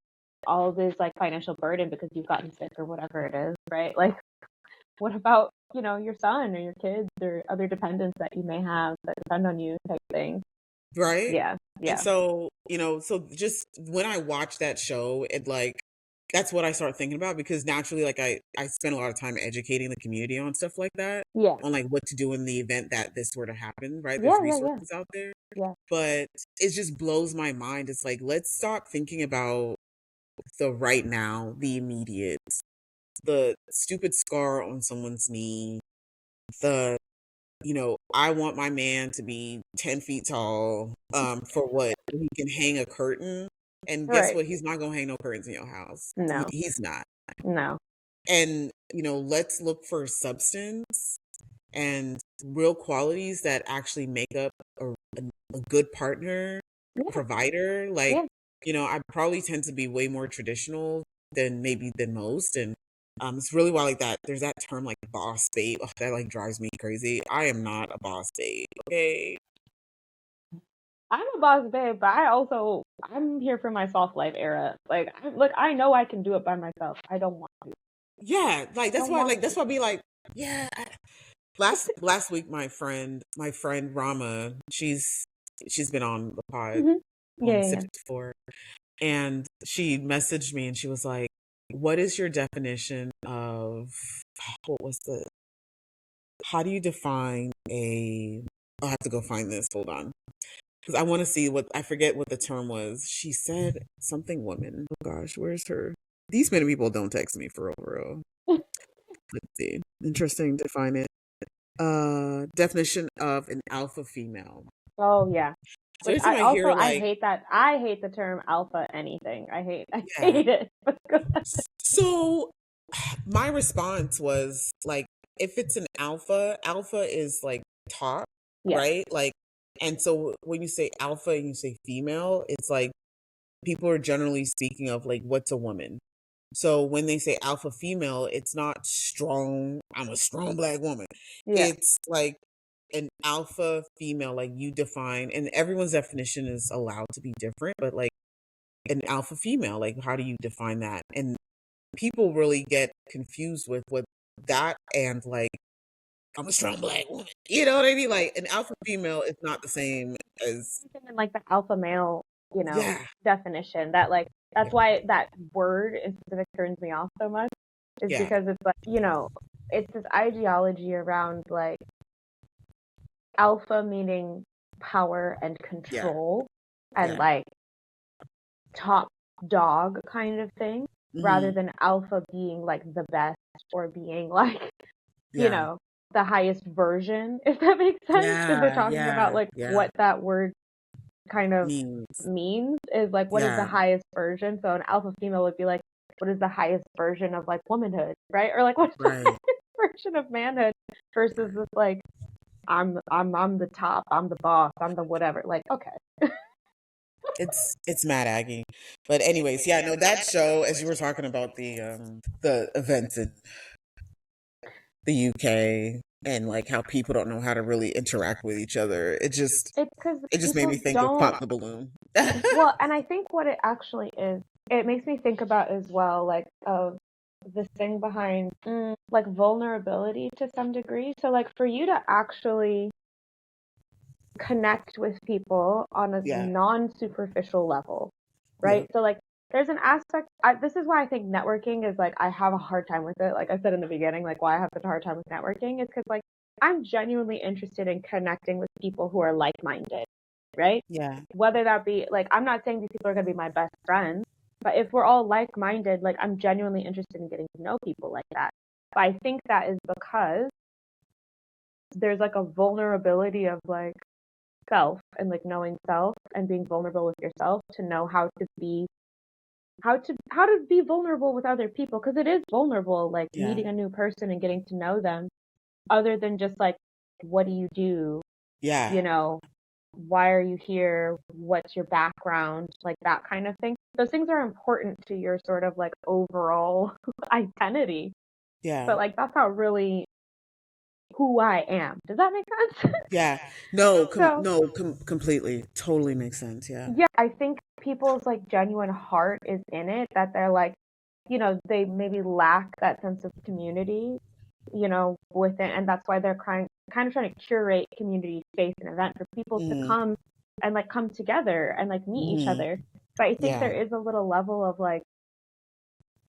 all this, like, financial burden because you've gotten sick or whatever it is, right? Like, what about, your son or your kids or other dependents that you may have that depend on you, type thing. Right? Yeah. And Yeah. so, so just when I watch that show, it like that's what I start thinking about, because naturally, like, I spend a lot of time educating the community on stuff like that, Yeah. on like what to do in the event that this were to happen, right? There's Yeah. Yeah. Yeah. resources out there. Yeah. But it just blows my mind. It's like, let's stop thinking about the right now, the immediate, the stupid scar on someone's knee, the I want my man to be 10 feet tall, for what? So he can hang a curtain. And guess Right. what? He's not gonna hang no curtains in your house. No. He's not. No. And, let's look for substance and real qualities that actually make up a good partner, Yeah. provider. Like, Yeah. I probably tend to be way more traditional than most. And it's really why, like, that there's that term, like, boss babe. Ugh, that like drives me crazy. I am not a boss babe. Okay. I'm a boss babe, but I'm here for my soft life era. Like, I know I can do it by myself. I don't want to. Yeah, like, I don't want that's why I be like, yeah. Last week, my friend Rama, she's been on the pod to. on Yeah. Yeah. Sips before, and she messaged me and she was like, "What is your definition of what was the? How do you define a? I'll have to go find this. Hold on, because I want to see what I forget what the term was. She said something woman. Oh gosh, where's her? These many people don't text me for real, for real. Yeah. Let's see. Interesting to find it. Definition of an alpha female. Oh yeah. So Which every time I hear I like, hate that. I hate the term alpha anything. I yeah. hate it. But go ahead. So my response was like, if it's an alpha, alpha is like top, Yeah. right? Like, and so when you say alpha and you say female, it's like people are generally speaking of like, what's a woman? So when they say alpha female, it's not strong. I'm a strong black woman. Yeah. It's like an alpha female, like you define, and everyone's definition is allowed to be different, but like an alpha female, like how do you define that? And people really get confused with what that and like I'm a strong black woman. You know what I mean? Like an alpha female is not the same as In, like, the alpha male, yeah, definition, that, like, that's yeah, why that word in specific turns me off so much, is yeah, because it's like, it's this ideology around, like, alpha meaning power and yeah, control and, yeah. like, top dog kind of thing, rather Hmm. than alpha being like the best, or being like, you Yeah, know, the highest version, if that makes sense. Because we're yeah, talking about, yeah, like, yeah. what that word kind of Means means, is like, what is the yeah, highest version? So an alpha female would be like, what is the highest version of, like, womanhood, right? Or like, what's the right. highest version of manhood, versus this, like, I'm the top, I'm the boss, I'm the whatever. Like, okay. It's mad aggy. But anyways, yeah, no, that show, as you were talking about the events in the UK and like how people don't know how to really interact with each other, It's because it just made people me think of don't. Pop the Balloon. Well, and I think what it actually is, it makes me think about as well, like, of this thing behind, like, vulnerability to some degree. So, like, for you to actually connect with people on a Yeah, non-superficial level, yeah, right? So, like, there's an aspect. This is why I think networking is, like, I have a hard time with it. Like I said in the beginning, like, why I have such a hard time with networking is because, like, I'm genuinely interested in connecting with people who are like-minded, right? yeah, Whether that be, like, I'm not saying these people are going to be my best friends, but if we're all like-minded, like, I'm genuinely interested in getting to know people like that. But I think that is because there's like a vulnerability of like self and like knowing self and being vulnerable with yourself to know how to be vulnerable with other people, because it is vulnerable, like Yeah. meeting a new person and getting to know them, other than just like, what do you do, Yeah. you know, why are you here, what's your background, like that kind of thing. Those things are important to your sort of like overall identity, Yeah. but like that's not really who I am. Does that make sense? Yeah. No, So no, completely. Totally makes sense. Yeah. yeah, I think people's like genuine heart is in it, that they're like, they maybe lack that sense of community, within, and that's why they're kind of trying to curate community space and event for people to Mm, come and like come together and like meet each mm, other. But I think yeah. there is a little level of like,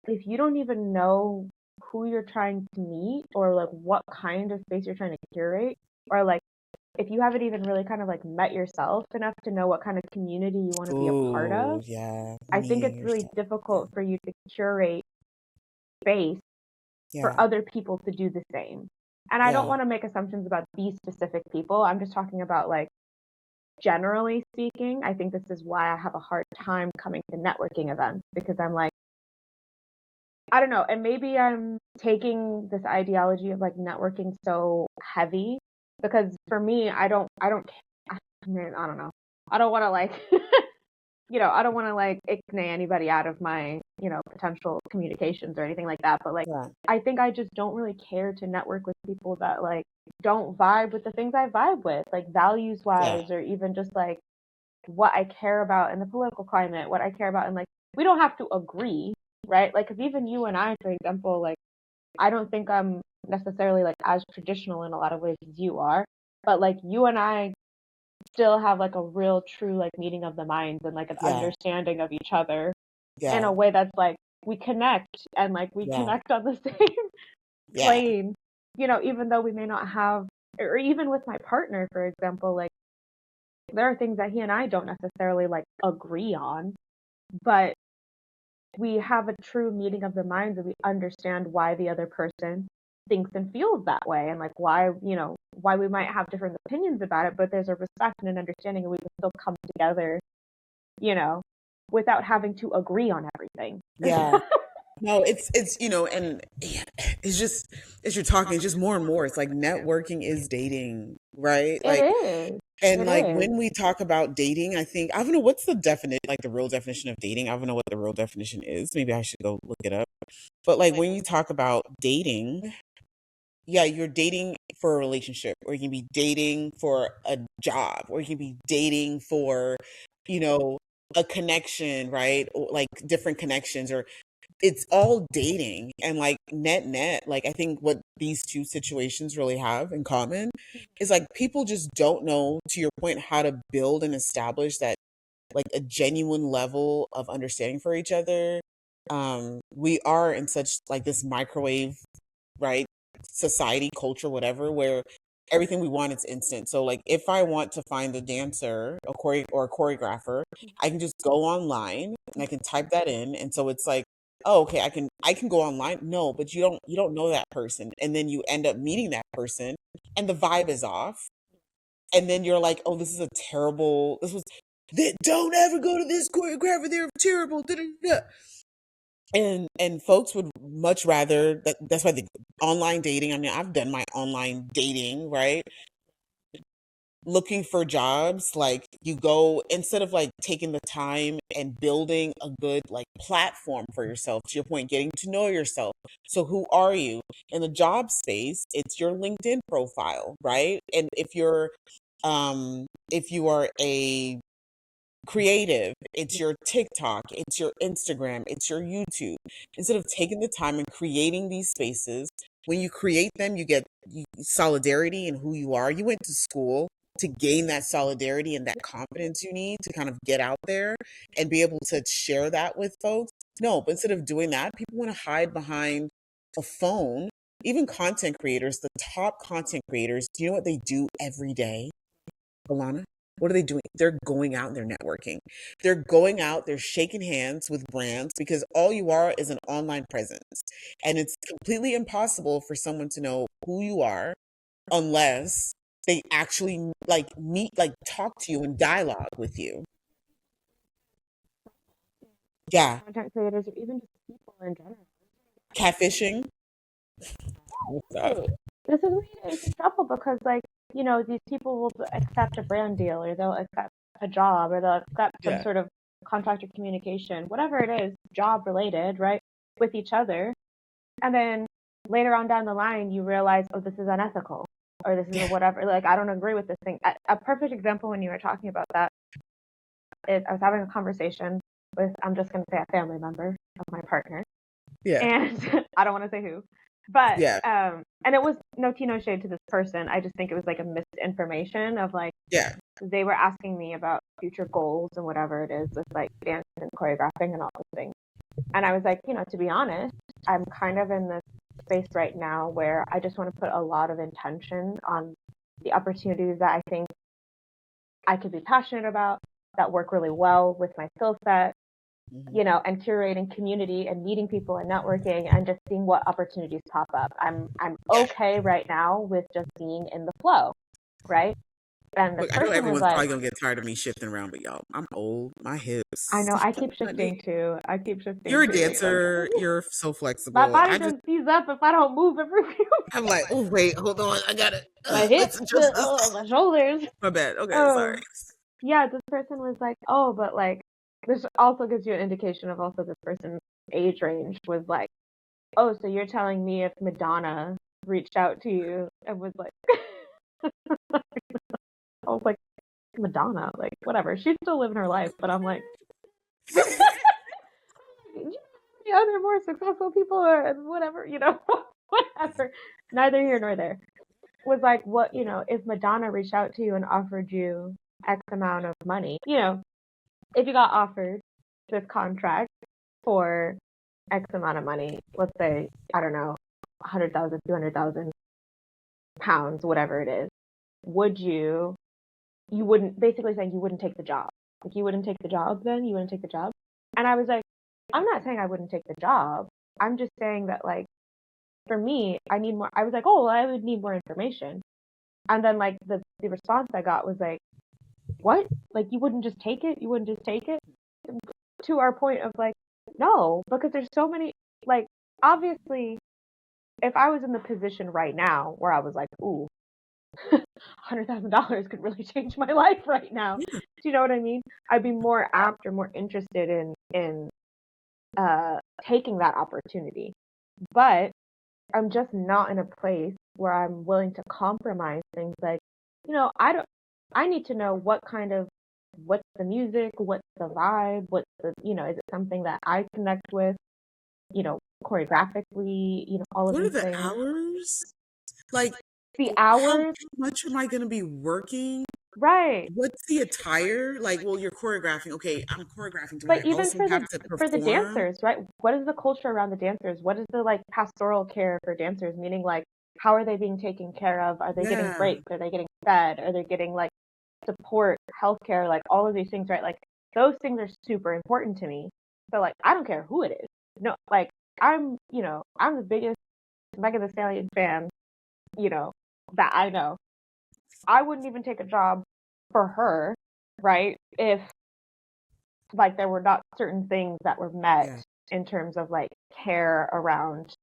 if you don't even know who you're trying to meet or like what kind of space you're trying to curate, or like if you haven't even really kind of like met yourself enough to know what kind of community you want to be a part Oh, of, yeah. I think Me it's really yourself. Yeah. difficult for you to curate space for Yeah. other people to do the same. And I don't Yeah. want to make assumptions about these specific people. I'm just talking about like generally speaking. I think this is why I have a hard time coming to networking events, because I'm like, I don't know, and maybe I'm taking this ideology of like networking so heavy, because for me, I mean, I don't know. I don't want to like I don't want to like ignore anybody out of my, potential communications or anything like that. But like, Yeah. I think I just don't really care to network with people that like don't vibe with the things I vibe with, like values Yeah. wise, or even just like what I care about in the political climate, what I care about. And like, we don't have to agree, right? Like, cause even you and I, for example, like, I don't think I'm necessarily like as traditional in a lot of ways as you are, but like you and I still have like a real true like meeting of the minds and like an Yeah. understanding of each other in Yeah. a way that's like we connect, and like we Yeah. connect on the same Yeah. plane, even though we may not have, or even with my partner, for example, like there are things that he and I don't necessarily like agree on, but we have a true meeting of the minds and we understand why the other person thinks and feels that way, and like why we might have different opinions about it, but there's a respect and an understanding, and we can still come together, you know, without having to agree on everything. Yeah. No, and yeah, it's just as you're talking, it's just more and more. It's like networking is dating, right? It Like, is. and It like is. when we talk about dating, I don't know what's the definite, like the real definition of dating. I don't know what the real definition is. Maybe I should go look it up. But like when you talk about dating, yeah, you're dating for a relationship, or you can be dating for a job, or you can be dating for, you know, a connection, right? Or like different connections, or it's all dating. And like net, like I think what these two situations really have in common is like people just don't know, to your point, how to build and establish that like a genuine level of understanding for each other. We are in such like this microwave, right? Society, culture, whatever, where everything we want is instant. So like if I want to find a dancer, or a choreographer, I can just go online and I can type that in. And so it's like, oh, okay, I can go online. No, but you don't know that person. And then you end up meeting that person and the vibe is off. And then you're like, oh, this is a terrible, this was, don't ever go to this choreographer, they're terrible. Da, da, da. And folks would much rather that's why the online dating, I mean, I've done my online dating, right? Looking for jobs, like you go, instead of like taking the time and building a good like platform for yourself, to your point, getting to know yourself. So who are you in the job space? It's your LinkedIn profile, right? And if you are a creative, it's your TikTok, it's your Instagram, it's your YouTube. Instead of taking the time and creating these spaces, when you create them, you get solidarity in who you are. You went to school to gain that solidarity and that confidence you need to kind of get out there and be able to share that with folks. No, but instead of doing that, people want to hide behind a phone. Even content creators, the top content creators, do you know what they do every day? Alana? What are they doing? They're going out and they're networking. They're going out, they're shaking hands with brands, because all you are is an online presence. And it's completely impossible for someone to know who you are unless they actually like meet, like talk to you and dialogue with you. Yeah. Content creators or even just people in general. Catfishing. Oh, God. Right. This is where you get into trouble because, like, you know, these people will accept a brand deal or they'll accept a job or they'll accept some Yeah. sort of contract or communication, whatever it is, job related, right, with each other. And then later on down the line, you realize, oh, this is unethical or this is a whatever. Like, I don't agree with this thing. A perfect example when you were talking about that is I was having a conversation with, I'm just going to say a family member of my partner. Yeah. And I don't want to say who. But Yeah. and it was no tea, no shade to this person. I just think it was like a misinformation of like Yeah. they were asking me about future goals and whatever it is with like dancing and choreographing and all those things. And I was like, you know, to be honest, I'm kind of in this space right now where I just want to put a lot of intention on the opportunities that I think I could be passionate about, that work really well with my skill set, you know, and curating community and meeting people and networking and just seeing what opportunities pop up. I'm okay right now with just being in the flow, right? And this Look, I know person was everyone's like, probably gonna get tired of me shifting around, but y'all, I'm old. My I hips. know I keep Honey, shifting too. I keep shifting you're a too. It's like dancer. You're so my flexible. body doesn't seize up if I don't move every few I'm like, oh wait, hold on. I got it. my hips, Let's adjust this. my shoulders. My bad. Okay, sorry. Um, yeah, this person was like, oh, but like this also gives you an indication of also this person's age range was like, oh, so you're telling me if Madonna reached out to you and was like, I was like, Madonna, like, whatever. She's still living her life, but I'm like, the other more successful people or whatever, you know, whatever. Neither here nor there. Was like, what, you know, if Madonna reached out to you and offered you X amount of money, you know, if you got offered this contract for X amount of money, let's say, I don't know, 100,000, 200,000 pounds, whatever it is, would you wouldn't, basically saying you wouldn't take the job. Like you wouldn't take the job then? You wouldn't take the job? And I was like, I'm not saying I wouldn't take the job. I'm just saying that like for me, I need more. I was like, oh, well, I would need more information. And then like the response I got was like, what? Like you wouldn't just take it? You wouldn't just take it? To our point of like, no, because there's so many, like, obviously, if I was in the position right now where I was like, ooh, $100,000 could really change my life right now. Yeah. Do you know what I mean? I'd be more apt or more interested in taking that opportunity. But I'm just not in a place where I'm willing to compromise things like, you know, I need to know what's the music, what's the vibe, what's the, you know, is it something that I connect with, you know, choreographically, you know, all of What are these the things. hours? Like, The how hours, much am I gonna be working? right. What's the attire? Like, well, you're choreographing. Okay, I'm choreographing. Do I But even also have to for the perform? dancers, right? What is the culture around the dancers? What is the like pastoral care for dancers? Meaning like how are they being taken care of? Are they getting Yeah. breaks? Are they getting fed? Are they getting like support, healthcare, like all of these things, right? Like those things are super important to me. So like I don't care who it is. No, like I'm, you know, I'm the biggest Megan Thee Stallion fan, you know, that I know. I wouldn't even take a job for her, right? If like there were not certain things that were met Yeah. in terms of like care around,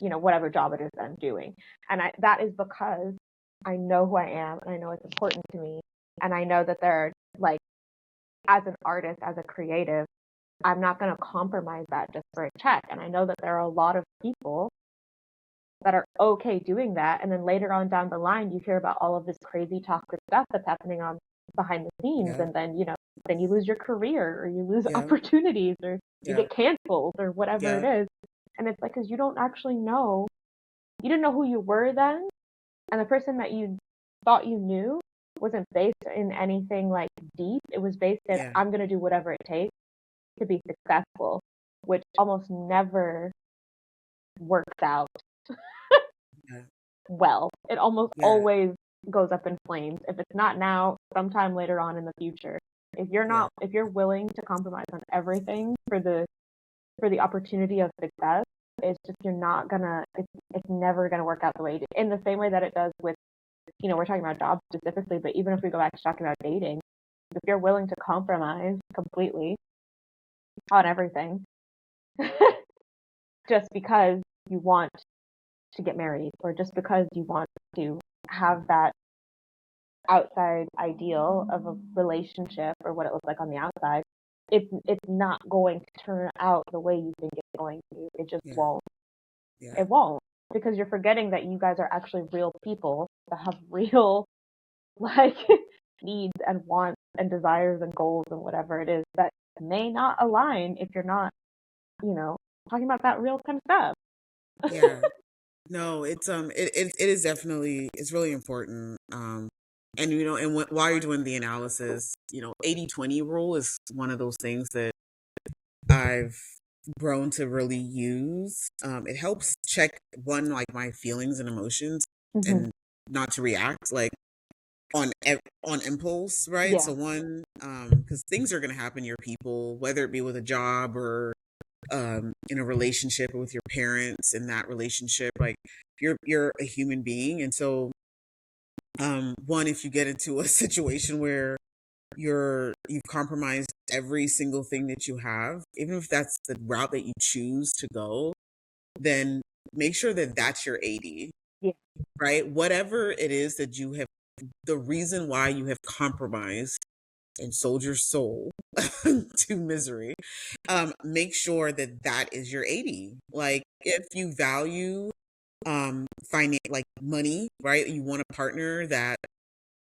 you know, whatever job it is that I'm doing. And that is because I know who I am and I know it's important to me. And I know that there are like, as an artist, as a creative, I'm not going to compromise that just for a check. And I know that there are a lot of people that are okay doing that. And then later on down the line, you hear about all of this crazy toxic stuff that's happening on behind the scenes. Yeah. And then, you know, then you lose your career or you lose Yeah. opportunities or you Yeah. get canceled or whatever Yeah. it is. And it's like, because you don't actually know, you didn't know who you were then. And the person that you thought you knew wasn't based in anything like deep. It was based in, Yeah. I'm going to do whatever it takes to be successful, which almost never works out Yeah. well. It almost Yeah. always goes up in flames. If it's not now, sometime later on in the future. If you're not, if you're willing to compromise on everything for the opportunity of success, it's just you're not gonna it's never gonna work out the way you do. In the same way that it does with, we're talking about jobs specifically, but even if we go back to talking about dating, if you're willing to compromise completely on everything just because you want to get married, or just because you want to have that outside ideal of a relationship or what it looks like on the outside, it's not going to turn out the way you think it's going to. It just won't. Yeah. It won't, because you're forgetting that you guys are actually real people that have real like needs and wants and desires and goals and whatever it is that may not align if you're not, talking about that real kind of stuff. Yeah. No, it's it is definitely, it's really important. And while you're doing the analysis, 80/20 rule is one of those things that I've grown to really use. It helps check like my feelings and emotions, and not to react like on impulse, right? Yeah. So because things are going to happen to your people, whether it be with a job or in a relationship or with your parents in that relationship, like you're a human being. And so if you get into a situation where you've compromised every single thing that you have, even if that's the route that you choose to go, then make sure that that's your 80. Yeah. Right? Whatever it is that you have, the reason why you have compromised and sold your soul to misery, make sure that that is your 80. Like if you value like money, right? You want a partner that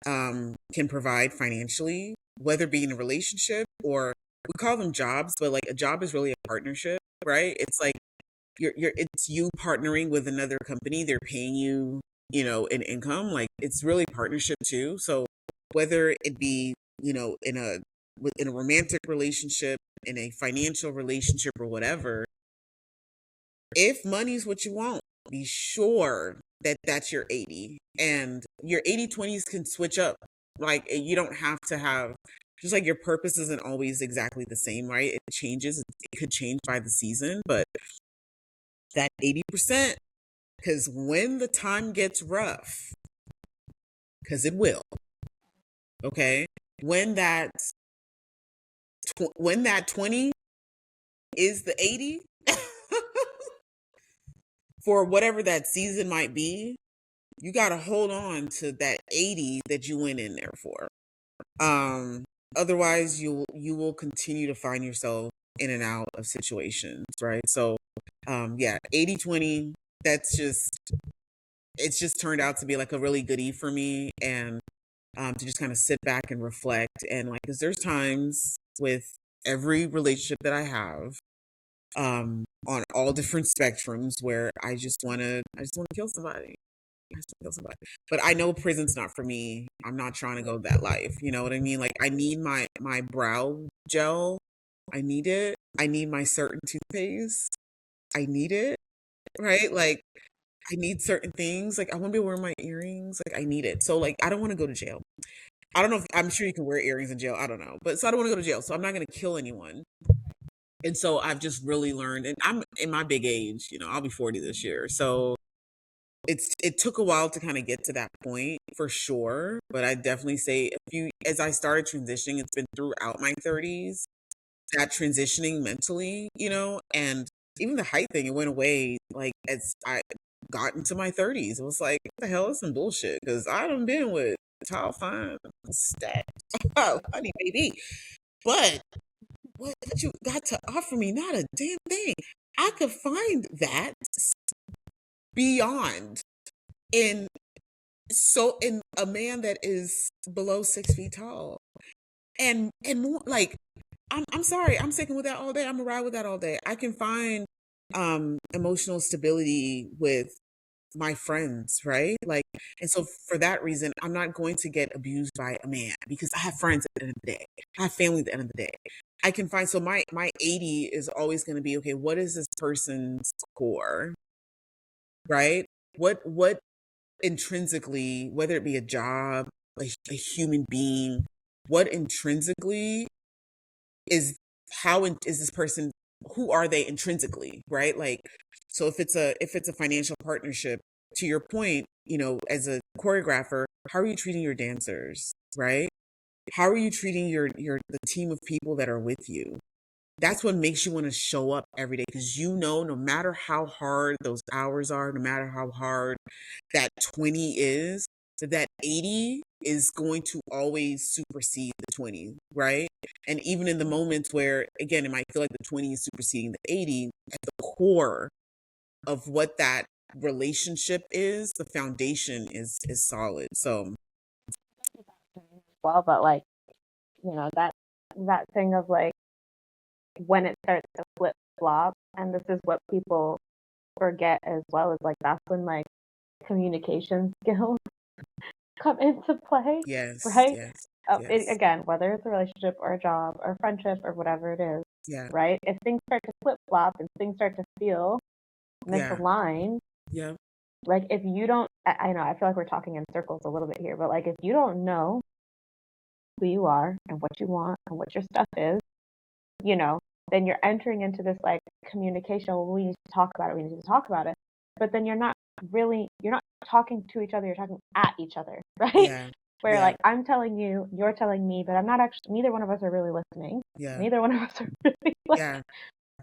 can provide financially, whether it be in a relationship, or we call them jobs, but like a job is really a partnership, right? It's like it's you partnering with another company. They're paying you, an income. Like it's really partnership too. So whether it be, in a romantic relationship, in a financial relationship, or whatever, if money's what you want, be sure that that's your 80. And your 80/20s can switch up. Like you don't have to have, just like your purpose isn't always exactly the same, right? It changes. It could change by the season, but that 80%, because when the time gets rough, because it will, okay? When that 20 is the 80 for whatever that season might be, you got to hold on to that 80 that you went in there for. Otherwise you will continue to find yourself in and out of situations, right? So, 80/20, it's just turned out to be like a really goodie for me. And, to just kind of sit back and reflect, and like, cause there's times with every relationship that I have, on all different spectrums, where I just want to kill somebody. But I know prison's not for me. I'm not trying to go that life. You know what I mean? Like I need my brow gel. I need it. I need my certain toothpaste. I need it. Right? Like I need certain things. Like I want to be wearing my earrings. Like I need it. So like I don't want to go to jail. I don't know if I'm sure you can wear earrings in jail. I don't know. But so I don't want to go to jail. So I'm not going to kill anyone. And so I've just really learned, and I'm in my big age, I'll be 40 this year. So it took a while to kind of get to that point, for sure. But I definitely say, as I started transitioning, it's been throughout my 30s, that transitioning mentally, and even the height thing, it went away. Like as I got into my 30s, it was like, what the hell is some bullshit? Because I done been with tall, fine, stacked, oh, honey, baby. But what you got to offer me? Not a damn thing. I could find that beyond in a man that is below 6 feet tall, and more, like I'm sorry, I'm sticking with that all day. I'm gonna ride with that all day. I can find emotional stability with my friends, right? Like, and so for that reason, I'm not going to get abused by a man, because I have friends at the end of the day. I have family at the end of the day. I can find, so my 80 is always going to be, okay, what is this person's core, right? What intrinsically, whether it be a job, a human being, what intrinsically is, is this person, who are they intrinsically, right? Like, So if it's a financial partnership, to your point, as a choreographer, how are you treating your dancers, right? How are you treating the team of people that are with you? That's what makes you want to show up every day, because no matter how hard those hours are, no matter how hard that 20 is, that 80 is going to always supersede the 20, right? And even in the moments where, again, it might feel like the 20 is superseding the 80, at the core of what that relationship is, the foundation is solid. So well, but like, that thing of like when it starts to flip flop, and this is what people forget as well, is like that's when like communication skills come into play, yes, right? yes, It, yes, again, whether it's a relationship or a job or friendship or whatever it is, yeah, right? If things start to flip flop and things start to feel yeah, misaligned, yeah, like if you don't, I know I feel like we're talking in circles a little bit here, but like if you don't know who you are and what you want and what your stuff is, then you're entering into this like communication. Well, we need to talk about it. We need to talk about it. But then you're not talking to each other. You're talking at each other, right? yeah, Where yeah, like I'm telling you, you're telling me, but I'm not actually, neither one of us are really listening. yeah, Neither one of us are really like, yeah,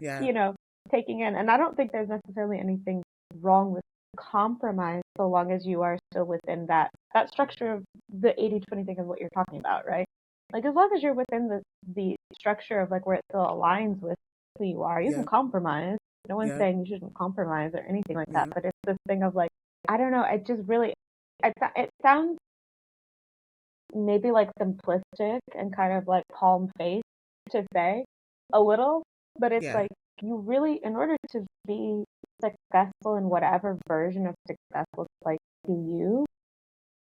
yeah, you know, taking in. And I don't think there's necessarily anything wrong with compromise so long as you are still within that structure of the 80-20 thing of what you're talking about, right? Like as long as you're within the structure of like where it still aligns with who you are, you can yeah, compromise. No one's yeah, saying you shouldn't compromise or anything like that, yeah, but it's this thing of like, I don't know, it just really it sounds maybe like simplistic and kind of like calm face to say a little, but it's yeah, like you really, in order to be successful in whatever version of success looks like to you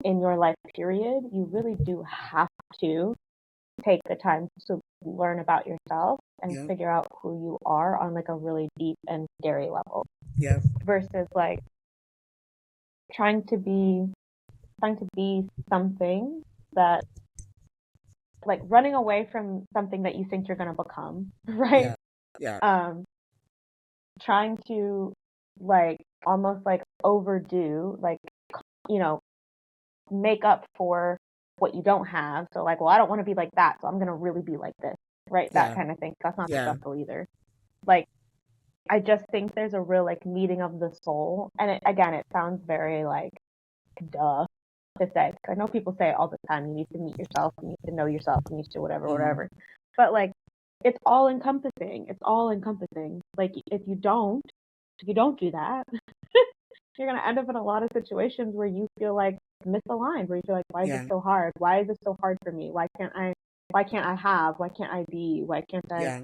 in your life period, you really do have to take the time to learn about yourself and yeah, figure out who you are on like a really deep and scary level yeah, versus like trying to be something that like running away from something that you think you're going to become, right? yeah, yeah, um Trying to like almost like overdo, like, you know make up for what you don't have. So like, well, I don't want to be like that, so I'm going to really be like this, right? That yeah, kind of thing. That's not yeah, successful either. Like, I just think there's a real like meeting of the soul, and again, it sounds very like duh to say. I know people say it all the time. You need to meet yourself. You need to know yourself. You need to whatever, hmm, whatever. But like, it's all encompassing. It's all encompassing. Like, if you don't do that, you're gonna end up in a lot of situations where you feel like misaligned, where you feel like, why is this yeah, so hard? Why is this so hard for me? Why can't I have? Why can't I be? Why can't I yeah,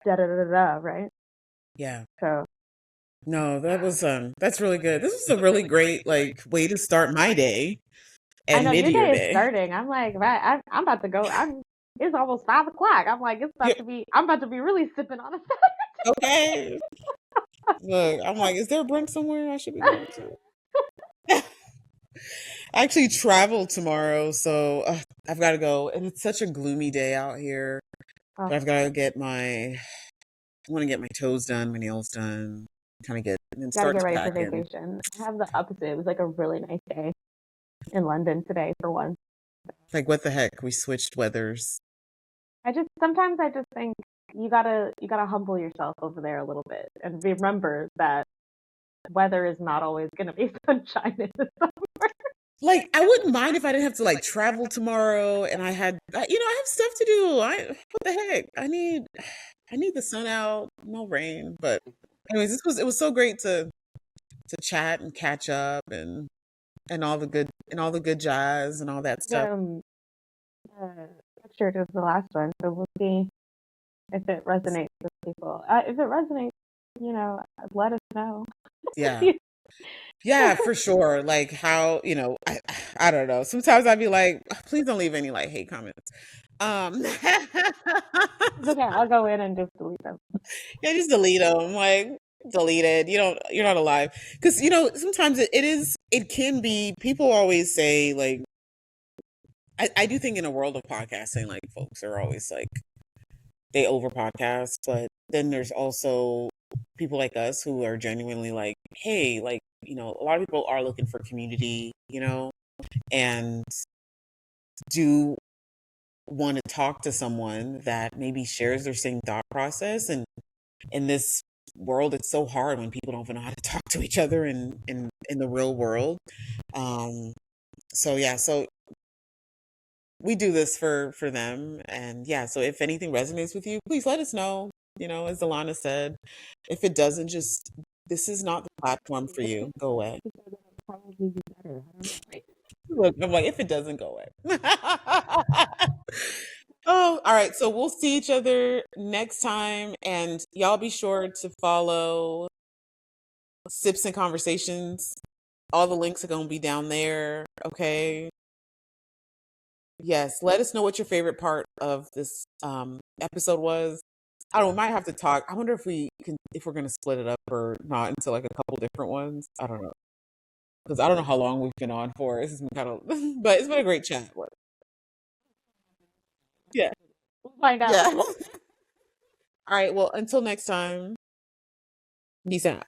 da da da da, right? yeah. So No, that's really good. This is a really great like way to start my day I and know mid your year day is day. starting. I'm like, right, I'm about to go. It's almost 5 o'clock. I'm like, Yeah, I'm about to be really sipping on a okay. Look, I'm like, is there a brunch somewhere I should be going to? I actually travel tomorrow, so I've got to go. And it's such a gloomy day out here. Oh, But I've got to I want to get my toes done, my nails done, kind of get, and then gotta start get to ready for pack in. vacation. I have the opposite. It was like a really nice day in London today for once. Like, what the heck? We switched weathers. Sometimes I just think you gotta humble yourself over there a little bit and remember that weather is not always gonna be sunshine in the summer. Like, I wouldn't mind if I didn't have to like travel tomorrow and I have stuff to do. What the heck? I need the sun out, no rain. But anyways, it was so great to chat and catch up and all the good jazz and all that stuff. The picture is the last one, so we'll see if it resonates with people. If it resonates, let us know. Yeah. Yeah, for sure. Like how, I don't know. Sometimes I'd be like, please don't leave any like hate comments. Um It's okay. I'll go in and just delete them. yeah, just delete them. Like delete it. You're not alive. Cuz sometimes it can be people always say like I do think in a world of podcasting like folks are always like they over podcast, but then there's also people like us who are genuinely like, hey, like, a lot of people are looking for community, and do want to talk to someone that maybe shares their same thought process. And in this world, it's so hard when people don't even know how to talk to each other in the real world. So yeah, so we do this for them. And yeah, so if anything resonates with you, please let us know. As Alana said, if it doesn't, just this is not the platform for you. Go away. Probably be better. I don't know. Look, I'm like, if it doesn't, go away. Oh, all right. So we'll see each other next time. And y'all be sure to follow Sips and Conversations. All the links are going to be down there. Okay. Yes. Let us know what your favorite part of this episode was. I don't know. We might have to talk. I wonder if we're going to split it up or not into like a couple different ones. I don't know. Because I don't know how long we've been on for. This has been kind of, but it's been a great chat. Yeah. We'll find out. Yeah. All right. Well, until next time, peace out.